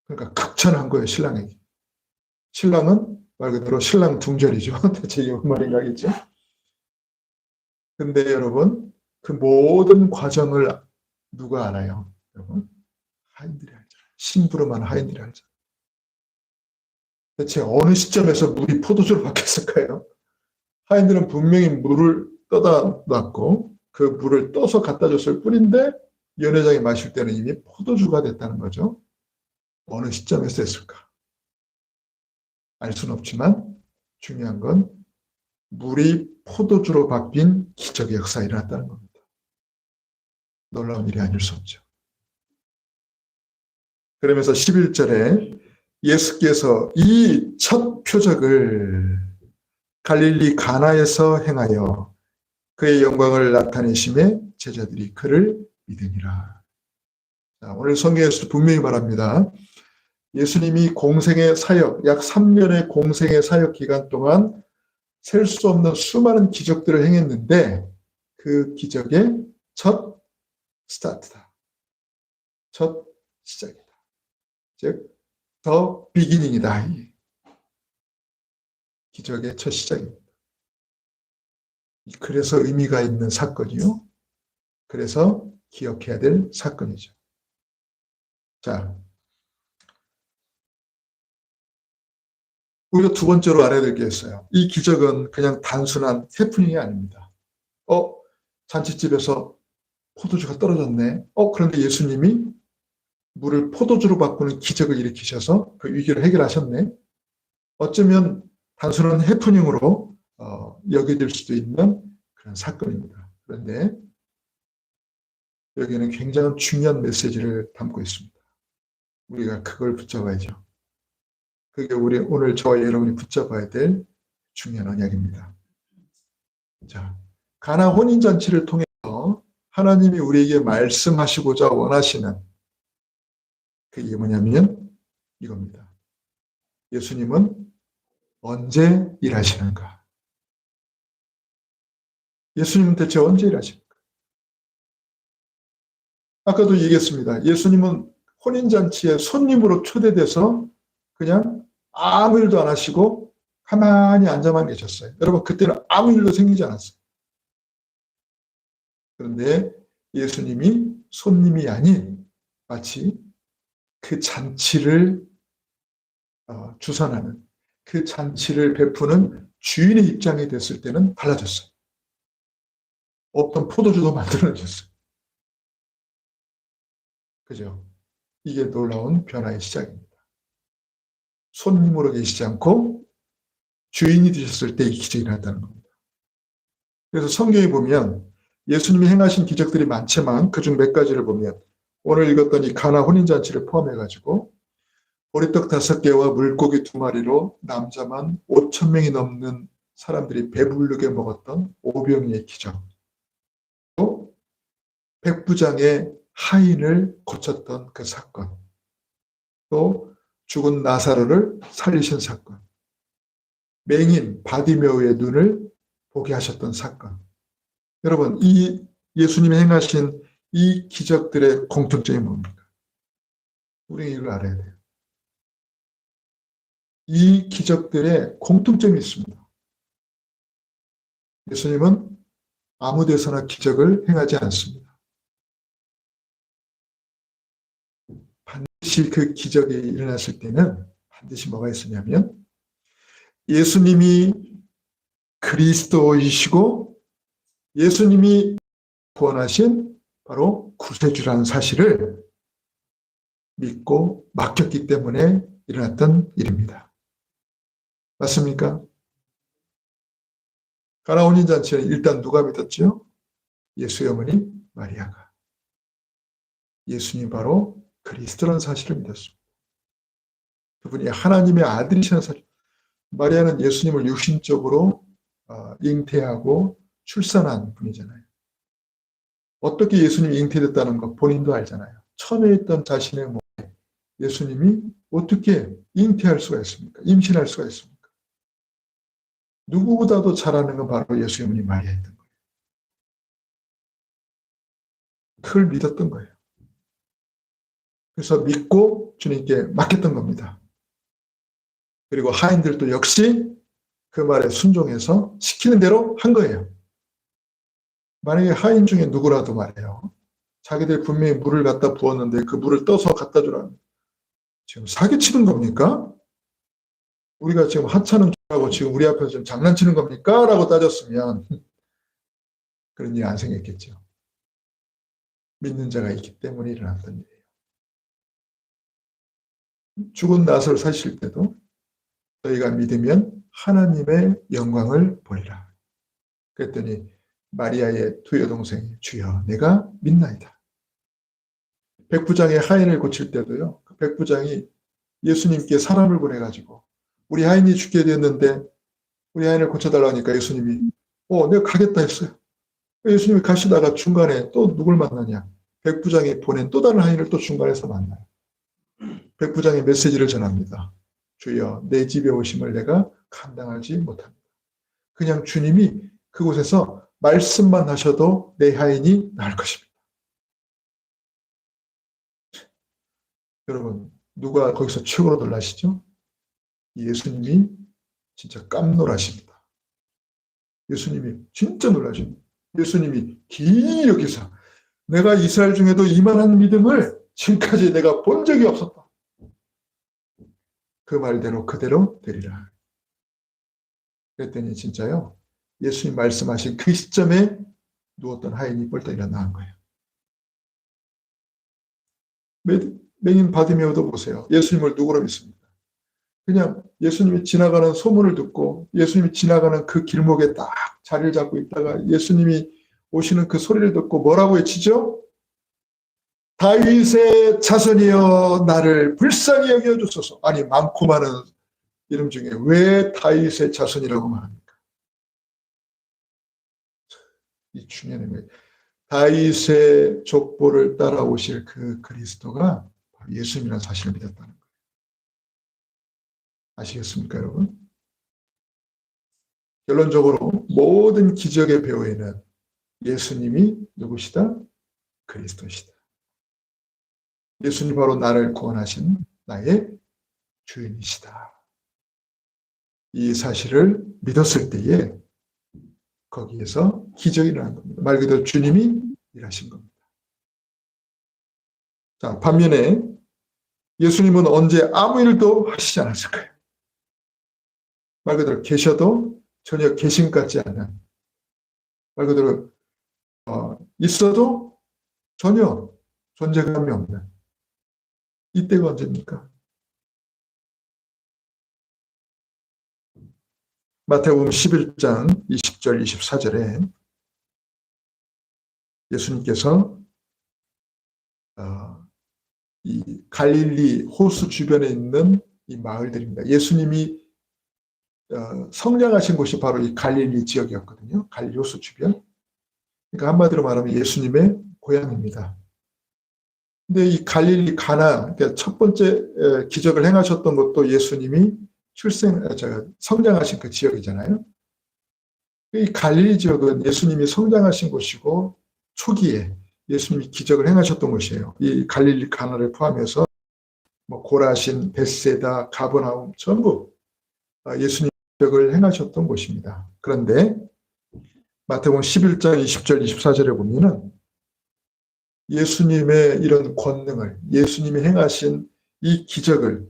그러니까 극찬한 거예요, 신랑에게. 신랑은 말 그대로 신랑 둥절이죠. 대체 이게 뭔 말인가 하겠죠. 근데 여러분, 그 모든 과정을 누가 알아요? 여러분, 하인들이 알잖아요. 심부름한 하인들이 알잖아요. 대체 어느 시점에서 물이 포도주로 바뀌었을까요? 하인들은 분명히 물을 떠다 놨고 그 물을 떠서 갖다 줬을 뿐인데 연회장이 마실 때는 이미 포도주가 됐다는 거죠. 어느 시점에서 했을까? 알 수는 없지만 중요한 건 물이 포도주로 바뀐 기적의 역사가 일어났다는 겁니다. 놀라운 일이 아닐 수 없죠. 그러면서 11절에 예수께서 이 첫 표적을 갈릴리 가나에서 행하여 그의 영광을 나타내심에 제자들이 그를 믿으니라. 자, 오늘 성경에서 분명히 말합니다. 예수님이 공생의 사역, 약 3년의 공생의 사역 기간 동안 셀 수 없는 수많은 기적들을 행했는데 그 기적의 첫 스타트다. 첫 시작이다. 즉, 더 비기닝이다. 기적의 첫 시작입니다. 그래서 의미가 있는 사건이요. 그래서 기억해야 될 사건이죠. 자, 우리가 두 번째로 알아야 될 게 있어요. 이 기적은 그냥 단순한 해프닝이 아닙니다. 잔치집에서 포도주가 떨어졌네. 그런데 예수님이 물을 포도주로 바꾸는 기적을 일으키셔서 그 위기를 해결하셨네. 어쩌면 단순한 해프닝으로 여겨질 수도 있는 그런 사건입니다. 그런데 여기는 굉장히 중요한 메시지를 담고 있습니다. 우리가 그걸 붙잡아야죠. 그게 우리 오늘 저와 여러분이 붙잡아야 될 중요한 언약입니다. 자, 가나 혼인잔치를 통해서 하나님이 우리에게 말씀하시고자 원하시는 그게 뭐냐면 이겁니다. 예수님은 언제 일하시는가? 예수님은 대체 언제 일하십니까? 아까도 얘기했습니다. 예수님은 혼인잔치에 손님으로 초대돼서 그냥 아무 일도 안 하시고 가만히 앉아만 계셨어요. 여러분, 그때는 아무 일도 생기지 않았어요. 그런데 예수님이 손님이 아닌 마치 그 잔치를 주선하는, 그 잔치를 베푸는 주인의 입장이 됐을 때는 달라졌어요. 없던 포도주도 만들어졌어요. 그죠? 이게 놀라운 변화의 시작입니다. 손님으로 계시지 않고 주인이 되셨을 때 이 기적이 일어났다는 겁니다. 그래서 성경에 보면 예수님이 행하신 기적들이 많지만 그중 몇 가지를 보면 오늘 읽었던 이 가나 혼인잔치를 포함해가지고 보리떡 5개와 물고기 2마리로 남자만 5,000명이 넘는 사람들이 배부르게 먹었던 오병이의 기적, 또 백부장의 하인을 고쳤던 그 사건, 또 죽은 나사로를 살리신 사건, 맹인 바디메오의 눈을 보게 하셨던 사건. 여러분, 이 예수님이 행하신 이 기적들의 공통점이 뭡니까? 우리 이걸 알아야 돼요. 이 기적들의 공통점이 있습니다. 예수님은 아무 데서나 기적을 행하지 않습니다. 반드시 그 기적이 일어났을 때는 반드시 뭐가 있었냐면 예수님이 그리스도이시고 예수님이 구원하신 바로 구세주라는 사실을 믿고 맡겼기 때문에 일어났던 일입니다. 맞습니까? 가나 혼인잔치는 일단 누가 믿었죠? 예수의 어머니 마리아가. 예수님 바로 그리스도라는 사실을 믿었습니다. 그분이 하나님의 아들이시라는 사실. 마리아는 예수님을 육신적으로 잉태하고 출산한 분이잖아요. 어떻게 예수님이 잉태됐다는 거 본인도 알잖아요. 처음에 있던 자신의 몸에 예수님이 어떻게 잉태할 수가 있습니까? 임신할 수가 있습니까? 누구보다도 잘 아는 건 바로 예수의 어머니 마리아였던 거예요. 그걸 믿었던 거예요. 그래서 믿고 주님께 맡겼던 겁니다. 그리고 하인들도 역시 그 말에 순종해서 시키는 대로 한 거예요. 만약에 하인 중에 누구라도 말이에요. 자기들 분명히 물을 갖다 부었는데 그 물을 떠서 갖다 주라는 지금 사기치는 겁니까? 우리가 지금 하찮은 하고 지금 우리 앞에서 좀 장난치는 겁니까? 라고 따졌으면 그런 일이 안 생겼겠죠. 믿는 자가 있기 때문에 일어났던 일이에요. 죽은 나사를 사실 때도 너희가 믿으면 하나님의 영광을 보리라. 그랬더니 마리아의 두 여동생이 주여 내가 믿나이다. 백부장의 하인을 고칠 때도요. 그 백부장이 예수님께 사람을 보내가지고 우리 하인이 죽게 됐는데 우리 하인을 고쳐달라니까 예수님이 내가 가겠다 했어요. 예수님이 가시다가 중간에 또 누굴 만나냐. 백부장이 보낸 또 다른 하인을 또 중간에서 만나요. 백부장이 메시지를 전합니다. 주여 내 집에 오심을 내가 감당하지 못합니다. 그냥 주님이 그곳에서 말씀만 하셔도 내 하인이 나을 것입니다. 여러분 누가 거기서 최고로 놀라시죠? 예수님이 진짜 깜놀하십니다. 예수님이 진짜 놀라십니다. 예수님이 기억해서 내가 이스라엘 중에도 이만한 믿음을 지금까지 내가 본 적이 없었다. 그 말대로 그대로 되리라. 그랬더니 진짜요. 예수님 말씀하신 그 시점에 누웠던 하인이 뻘떡 일어나는 거예요. 맹인 바디메오도 보세요. 예수님을 누구로 믿습니까? 그냥 예수님이 지나가는 소문을 듣고 예수님이 지나가는 그 길목에 딱 자리를 잡고 있다가 예수님이 오시는 그 소리를 듣고 뭐라고 외치죠? 다윗의 자손이여 나를 불쌍히 여겨주소서. 아니 많고 많은 이름 중에 왜 다윗의 자손이라고 말합니까? 이 중요한 거예요. 다윗의 족보를 따라오실 그 그리스도가 예수님이라는 사실을 믿었다는 거예요. 아시겠습니까, 여러분? 결론적으로 모든 기적의 배후에는 예수님이 누구시다? 그리스도시다. 예수님 바로 나를 구원하신 나의 주인이시다. 이 사실을 믿었을 때에 거기에서 기적이 일어난 겁니다. 말 그대로 주님이 일하신 겁니다. 자, 반면에 예수님은 언제 아무 일도 하시지 않았을까요? 말 그대로 계셔도 전혀 계심 같지 않은, 말 그대로 있어도 전혀 존재감이 없는 이때가 언제입니까? 마태복음 11장 20절 24절에 예수님께서 이 갈릴리 호수 주변에 있는 이 마을들입니다. 예수님이 성장하신 곳이 바로 이 갈릴리 지역이었거든요. 갈릴리 호수 주변. 그러니까 한마디로 말하면 예수님의 고향입니다. 근데 이 갈릴리 가나, 그러니까 첫 번째 기적을 행하셨던 것도 예수님이 성장하신 그 지역이잖아요. 이 갈릴리 지역은 예수님이 성장하신 곳이고 초기에 예수님이 기적을 행하셨던 곳이에요. 이 갈릴리 가나를 포함해서 뭐 고라신, 벳세다, 가버나움 전부 예수님 기적을 행하셨던 곳입니다. 그런데 마태복음 11장 20절 24절에 보면은 예수님의 이런 권능을, 예수님이 행하신 이 기적을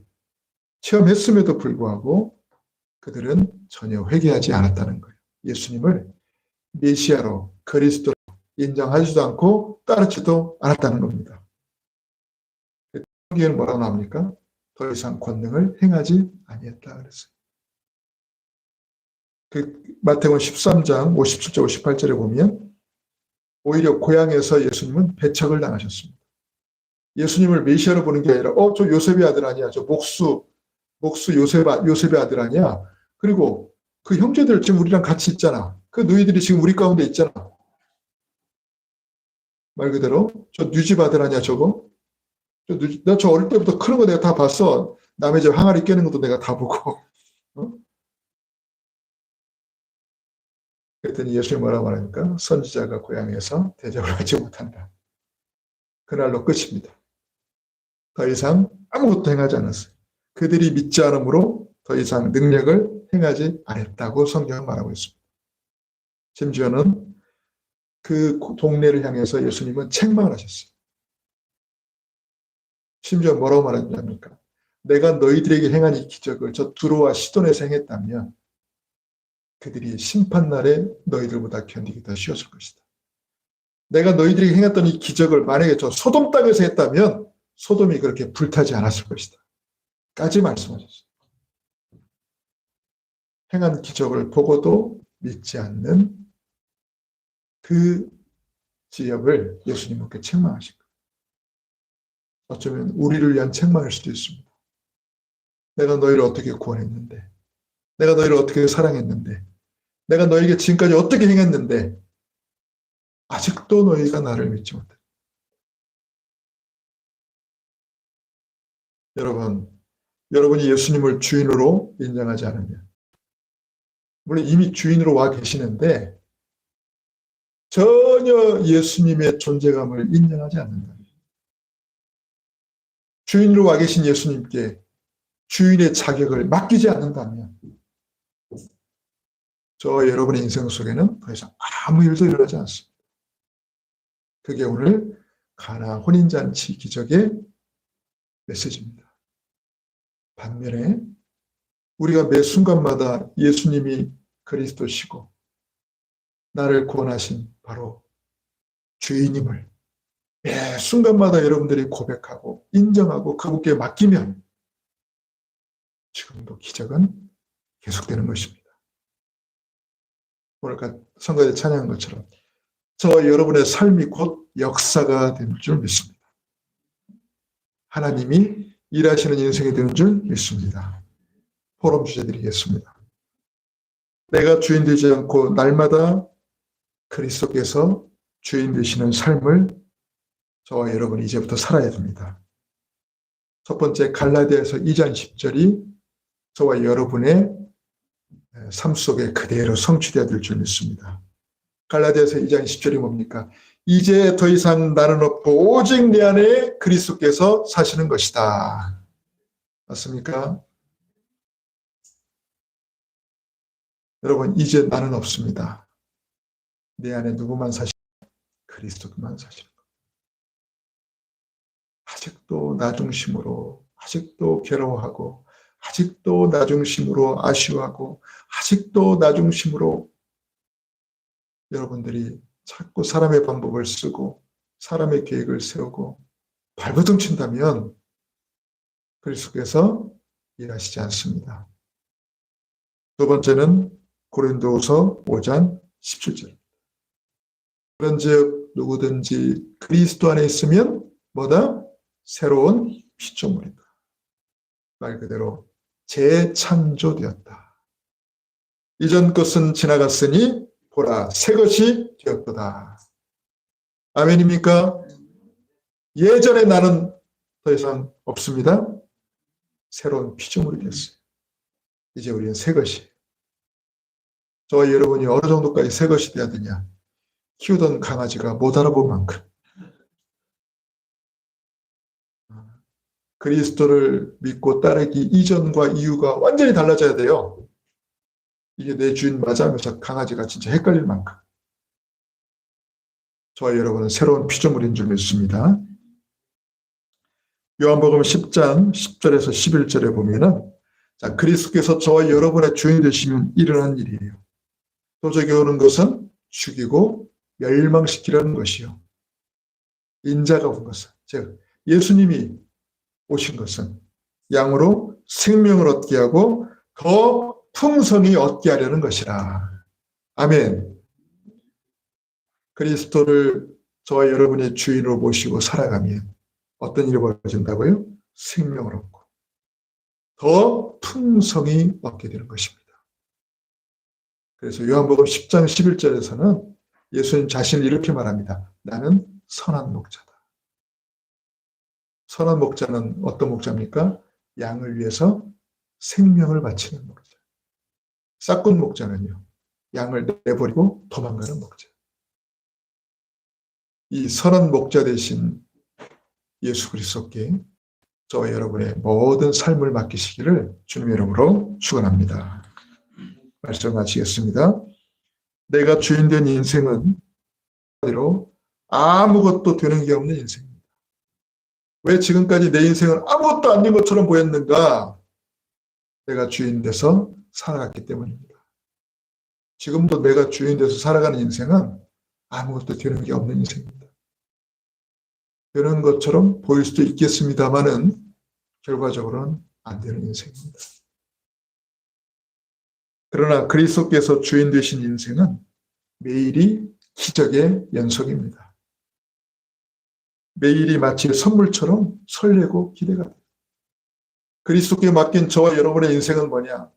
체험했음에도 불구하고 그들은 전혀 회개하지 않았다는 거예요. 예수님을 메시아로, 그리스도로 인정하지도 않고 따르지도 않았다는 겁니다. 여기에는 뭐라고 나옵니까? 더 이상 권능을 행하지 아니했다 그랬어요. 그 마태복음 13장 57절 58절에 보면 오히려 고향에서 예수님은 배척을 당하셨습니다. 예수님을 메시아로 보는 게 아니라 저 요셉의 아들 아니야. 저 목수 요셉의 아들 아니야. 그리고 그 형제들 지금 우리랑 같이 있잖아. 그 너희들이 지금 우리 가운데 있잖아. 말 그대로 저 뉴집 아들 아니야 저거. 나 저 어릴 때부터 크는 거 내가 다 봤어. 남의 집 항아리 깨는 것도 내가 다 보고. 그랬더니 예수님이 뭐라고 말합니까? 선지자가 고향에서 대접을 하지 못한다. 그날로 끝입니다. 더 이상 아무것도 행하지 않았어요. 그들이 믿지 않으므로 더 이상 능력을 행하지 않았다고 성경은 말하고 있습니다. 심지어는 그 동네를 향해서 예수님은 책망을 하셨어요. 심지어 뭐라고 말했냐니까? 내가 너희들에게 행한 이 기적을 저 두로와 시돈에서 행했다면 그들이 심판날에 너희들보다 견디기 더 쉬웠을 것이다. 내가 너희들에게 행했던 이 기적을 만약에 저 소돔 땅에서 했다면 소돔이 그렇게 불타지 않았을 것이다. 까지 말씀하셨어요. 행한 기적을 보고도 믿지 않는 그 지역을 예수님께 책망하신 거예요. 어쩌면 우리를 위한 책망일 수도 있습니다. 내가 너희를 어떻게 구원했는데, 내가 너희를 어떻게 사랑했는데, 내가 너에게 지금까지 어떻게 행했는데 아직도 너희가 나를 믿지 못해. 여러분이 예수님을 주인으로 인정하지 않으면, 물론 이미 주인으로 와 계시는데 전혀 예수님의 존재감을 인정하지 않는다. 주인으로 와 계신 예수님께 주인의 자격을 맡기지 않는다면 저 여러분의 인생 속에는 더 이상 아무 일도 일어나지 않습니다. 그게 오늘 가나 혼인잔치 기적의 메시지입니다. 반면에 우리가 매 순간마다 예수님이 그리스도시고 나를 구원하신 바로 주인임을 매 순간마다 여러분들이 고백하고 인정하고 그분께 맡기면 지금도 기적은 계속되는 것입니다. 오늘 선거에 찬양한 것처럼 저와 여러분의 삶이 곧 역사가 될 줄 믿습니다. 하나님이 일하시는 인생이 되는 줄 믿습니다. 포럼 주제 드리겠습니다. 내가 주인 되지 않고 날마다 그리스도께서 주인 되시는 삶을 저와 여러분이 이제부터 살아야 됩니다. 첫 번째 갈라디아서 2장 10절이 저와 여러분의 삶 속에 그대로 성취되어야 될 줄 믿습니다. 갈라디아서 2장 10절이 뭡니까? 이제 더 이상 나는 없고 오직 내 안에 그리스도께서 사시는 것이다. 맞습니까? 여러분, 이제 나는 없습니다. 내 안에 누구만 사시는? 그리스도만 사시는 것. 아직도 나 중심으로, 아직도 괴로워하고, 아직도 나 중심으로 아쉬워하고 아직도 나 중심으로 여러분들이 자꾸 사람의 방법을 쓰고 사람의 계획을 세우고 발버둥 친다면 그리스도께서 일하시지 않습니다. 두 번째는 고린도후서 5장 17절. 그런즉 누구든지 그리스도 안에 있으면 뭐다? 새로운 피조물이다. 말 그대로 재창조되었다. 이전 것은 지나갔으니 보라 새 것이 되었도다. 아멘입니까? 예전에 나는 더 이상 없습니다. 새로운 피조물이 됐어요. 이제 우리는 새 것이. 저와 여러분이 어느 정도까지 새 것이 돼야 되냐? 키우던 강아지가 못 알아본 만큼 그리스도를 믿고 따르기 이전과 이후가 완전히 달라져야 돼요. 이게 내 주인 맞아 하면서 강아지가 진짜 헷갈릴 만큼 저와 여러분은 새로운 피조물인 줄 믿습니다. 요한복음 10장 10절에서 11절에 보면은 자, 그리스도께서 저와 여러분의 주인 되시면 일어난 일이에요. 도적이 오는 것은 죽이고 멸망시키려는 것이요. 인자가 온 것은, 즉 예수님이 오신 것은 양으로 생명을 얻게 하고 더 풍성히 얻게 하려는 것이라. 아멘. 그리스도를 저와 여러분의 주인으로 모시고 살아가면 어떤 일이 벌어진다고요? 생명을 얻고 더 풍성히 얻게 되는 것입니다. 그래서 요한복음 10장 11절에서는 예수님 자신을 이렇게 말합니다. 나는 선한 목자다. 선한 목자는 어떤 목자입니까? 양을 위해서 생명을 바치는 목자. 싹군 목자는요, 양을 내버리고 도망가는 목자. 이 선한 목자 되신 예수 그리스도께 저와 여러분의 모든 삶을 맡기시기를 주님의 이름으로 축원합니다. 말씀 마치겠습니다. 내가 주인 된 인생은 아무것도 되는 게 없는 인생입니다. 왜 지금까지 내 인생은 아무것도 아닌 것처럼 보였는가? 내가 주인 돼서 살아갔기 때문입니다. 지금도 내가 주인 돼서 살아가는 인생은 아무것도 되는 게 없는 인생입니다. 되는 것처럼 보일 수도 있겠습니다만은 결과적으로는 안 되는 인생입니다. 그러나 그리스도께서 주인 되신 인생은 매일이 기적의 연속입니다. 매일이 마치 선물처럼 설레고 기대가 돼요. 그리스도께 맡긴 저와 여러분의 인생은 뭐냐?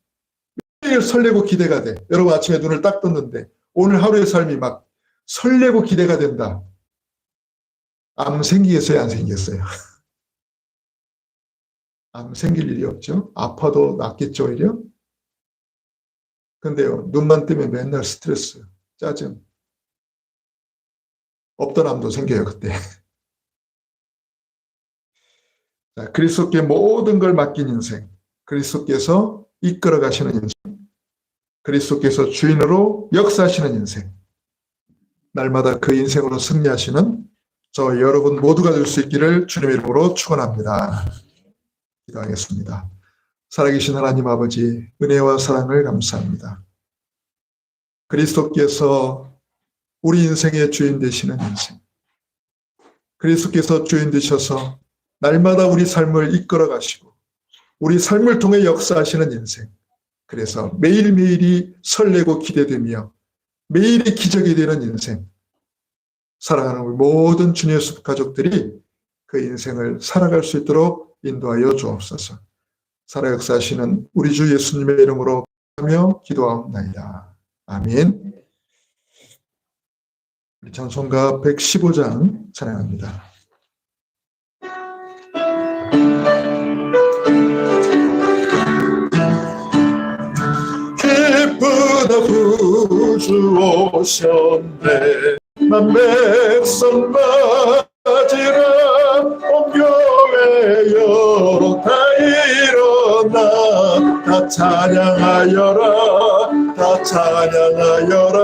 매일 설레고 기대가 돼. 여러분 아침에 눈을 딱 떴는데 오늘 하루의 삶이 막 설레고 기대가 된다. 암 생기겠어요? 안 생기겠어요? 암 생길 일이 없죠. 아파도 낫겠죠, 오히려. 근데요, 눈만 뜨면 맨날 스트레스, 짜증. 없던 암도 생겨요, 그때. 자, 그리스도께 모든 걸 맡긴 인생, 그리스도께서 이끌어 가시는 인생, 그리스도께서 주인으로 역사하시는 인생, 날마다 그 인생으로 승리하시는 저 여러분 모두가 될 수 있기를 주님의 이름으로 축원합니다. 기도하겠습니다. 살아계신 하나님 아버지, 은혜와 사랑을 감사합니다. 그리스도께서 우리 인생의 주인 되시는 인생, 그리스도께서 주인 되셔서 날마다 우리 삶을 이끌어 가시고 우리 삶을 통해 역사하시는 인생, 그래서 매일매일이 설레고 기대되며 매일이 기적이 되는 인생, 사랑하는 우리 모든 주님 예수 가족들이 그 인생을 살아갈 수 있도록 인도하여 주옵소서. 살아 역사하시는 우리 주 예수님의 이름으로 하며 기도하옵나이다. 아멘. 우리 찬송가 115장 찬양합니다. 기쁘다 구주 오셨네. 만 백성 맞으라. 온 교회여 다 일어나. 다 찬양하여라. 다 찬양하여라.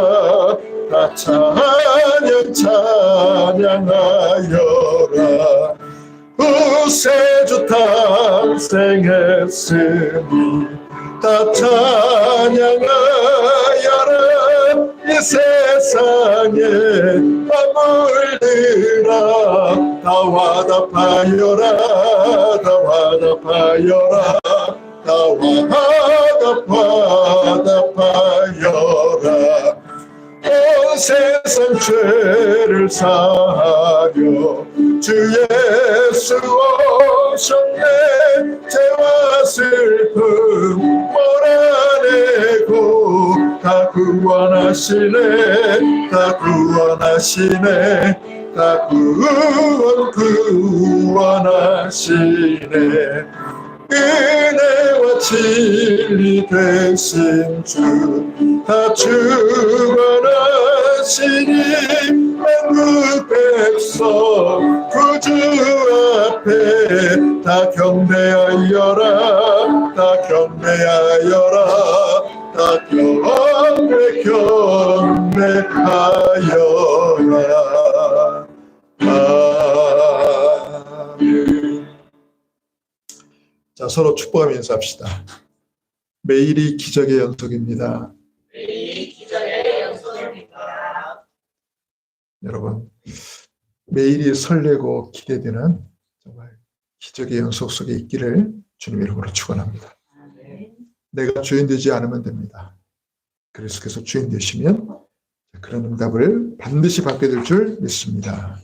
다 찬양하여라. 구세주 땅 고생했으니 다 찬양하여라. 이 세상에 아물들아 다 화답하여라. 다 화답하여라. 다 화답하여라. 온 세상 죄를 사하려 주 예수 오셨네. 죄와 슬픔 몰아내고 다 구원하시네. 다 구원하시네. 다 구원하시네. 은혜와 진리 되신 주 다 주관하시니 만국 백성 구주 앞에 다 경배하여라. 다 경배하여라. 다 경배하여라. 아멘. 자, 서로 축복하며 인사합시다. 매일이 기적의 연속입니다. 매일이 기적의 연속입니다. 여러분, 매일이 설레고 기대되는 정말 기적의 연속 속에 있기를 주님 이름으로 축원합니다. 내가 주인 되지 않으면 됩니다. 그리스도께서 주인 되시면 그런 응답을 반드시 받게 될 줄 믿습니다.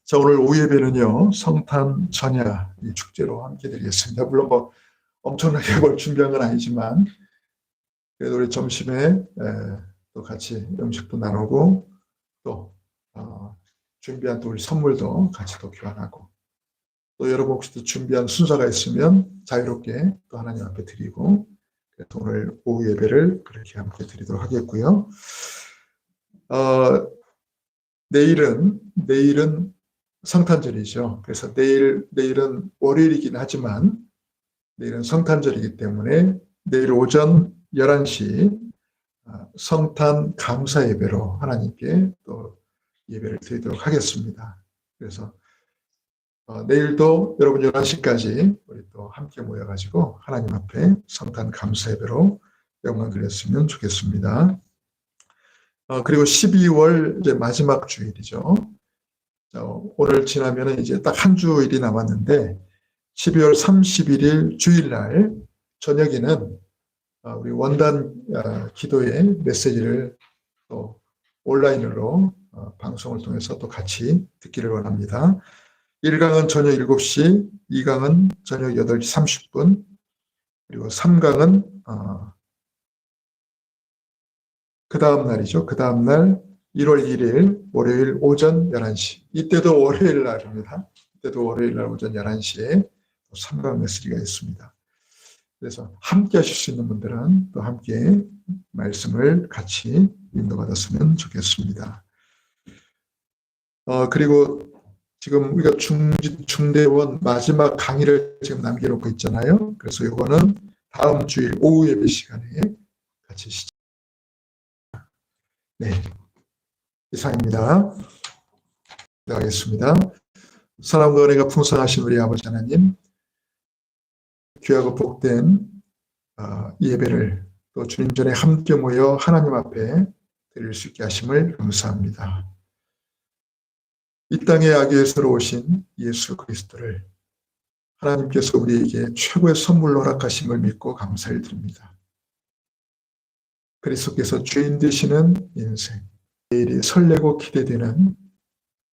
자, 오늘 오후 예배는요, 성탄 전야 이 축제로 함께 드리겠습니다. 물론 뭐 엄청나게 뭘 준비한 건 아니지만 그래도 우리 점심에 또 같이 음식도 나누고 또 준비한 또 우리 선물도 같이 또 교환하고 또 여러분 혹시 또 준비한 순서가 있으면 자유롭게 또 하나님 앞에 드리고 그래서 오늘 오후 예배를 그렇게 함께 드리도록 하겠고요. 내일은 성탄절이죠. 그래서 내일은 월요일이긴 하지만 내일은 성탄절이기 때문에 내일 오전 11시 성탄 감사 예배로 하나님께 또 예배를 드리도록 하겠습니다. 그래서 내일도 여러분 11시까지 우리 또 함께 모여가지고 하나님 앞에 성탄 감사 예배로 영광 드렸으면 좋겠습니다. 그리고 12월 이제 마지막 주일이죠. 오늘 지나면은 이제 딱 한 주일이 남았는데 12월 31일 주일날 저녁에는 우리 원단 기도의 메시지를 또 온라인으로 방송을 통해서 또 같이 듣기를 원합니다. 1강은 저녁 7시, 2강은 저녁 8시 30분, 그리고 3강은 그 다음 날이죠. 그 다음 날 1월 1일 월요일 오전 11시. 이때도 월요일 날입니다. 이때도 월요일 날 오전 11시에 3강 메시지가 있습니다. 그래서 함께 하실 수 있는 분들은 또 함께 말씀을 같이 인도받았으면 좋겠습니다. 그리고 지금 우리가 중대원 마지막 강의를 지금 남겨놓고 있잖아요. 그래서 이거는 다음 주일 오후 예배 시간에 같이 네, 이상입니다. 나가겠습니다. 사랑과 은혜가 풍성하신 우리 아버지 하나님, 귀하고 복된 이 예배를 또 주님 전에 함께 모여 하나님 앞에 드릴 수 있게 하심을 감사합니다. 이 땅에 악에서 오신 예수 그리스도를 하나님께서 우리에게 최고의 선물로 허락하심을 믿고 감사를 드립니다. 그리스도께서 주인 되시는 인생, 내일이 설레고 기대되는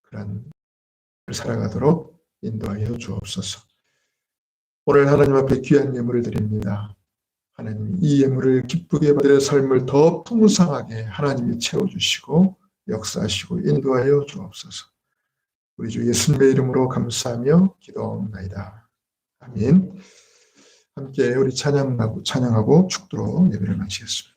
그런 살아가도록 인도하여 주옵소서. 오늘 하나님 앞에 귀한 예물을 드립니다. 하나님, 이 예물을 기쁘게 받을 삶을 더 풍성하게 하나님이 채워주시고 역사하시고 인도하여 주옵소서. 우리 주 예수님의 이름으로 감사하며 기도하옵나이다. 아멘. 함께 우리 찬양하고 축도로 예배를 마치겠습니다.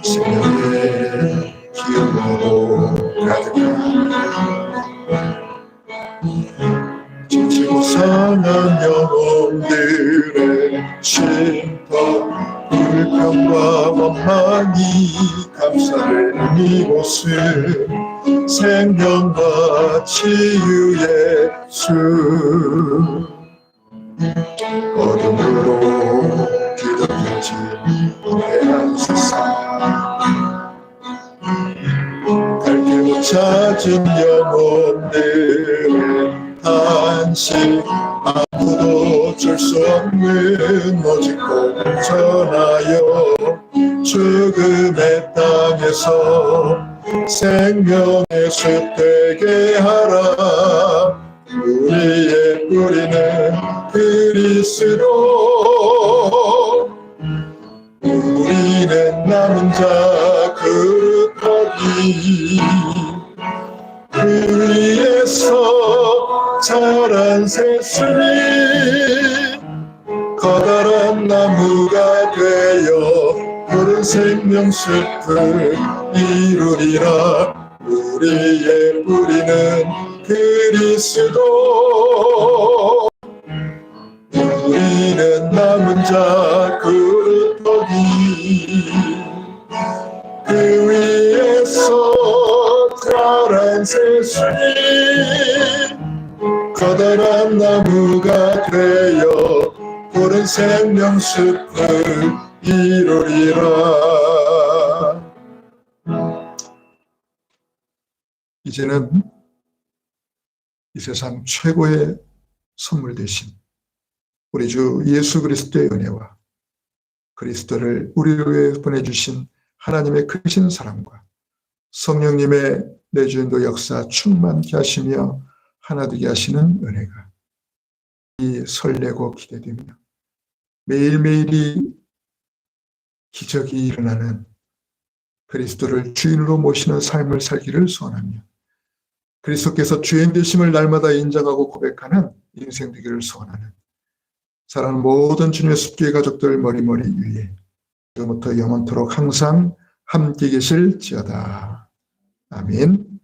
생명의 기쁨으로 가득한 영광이 감사를 이곳은 생명과 치유의 수 어둠으로 뒤덮여진黑暗 세상 갈 길 못 찾은 영혼들의 탄식 아무도 어쩔 수 없는 오직 복음 전하여 죽음의 땅에서 생명의 숲 되게 하라 우리의 뿌리는 그리스도 우리는 남은 자 그릇더기 그 위에서 자란 새순이 커다란 나무가 되어 푸른 생명숲을 이루리라 우리의 뿌리는 그리스도 우리는 남은 자 그릇더기 그 위에서 자란 새순이 커다란 나무가 되어 푸른 생명숲을 이루리라. 이제는 이 세상 최고의 선물 대신 우리 주 예수 그리스도의 은혜와 그리스도를 우리를 위해 보내주신 하나님의 크신 사랑과 성령님의 내주인도 역사 충만케 하시며 하나 되게 하시는 은혜가 이 설레고 기대되며 매일매일이 기적이 일어나는 그리스도를 주인으로 모시는 삶을 살기를 소원하며 그리스도께서 주인 되심을 날마다 인정하고 고백하는 인생 되기를 소원하는 사랑하는 모든 주님의 숲교회 가족들 머리머리 위에 지금부터 영원토록 항상 함께 계실지어다. 아멘.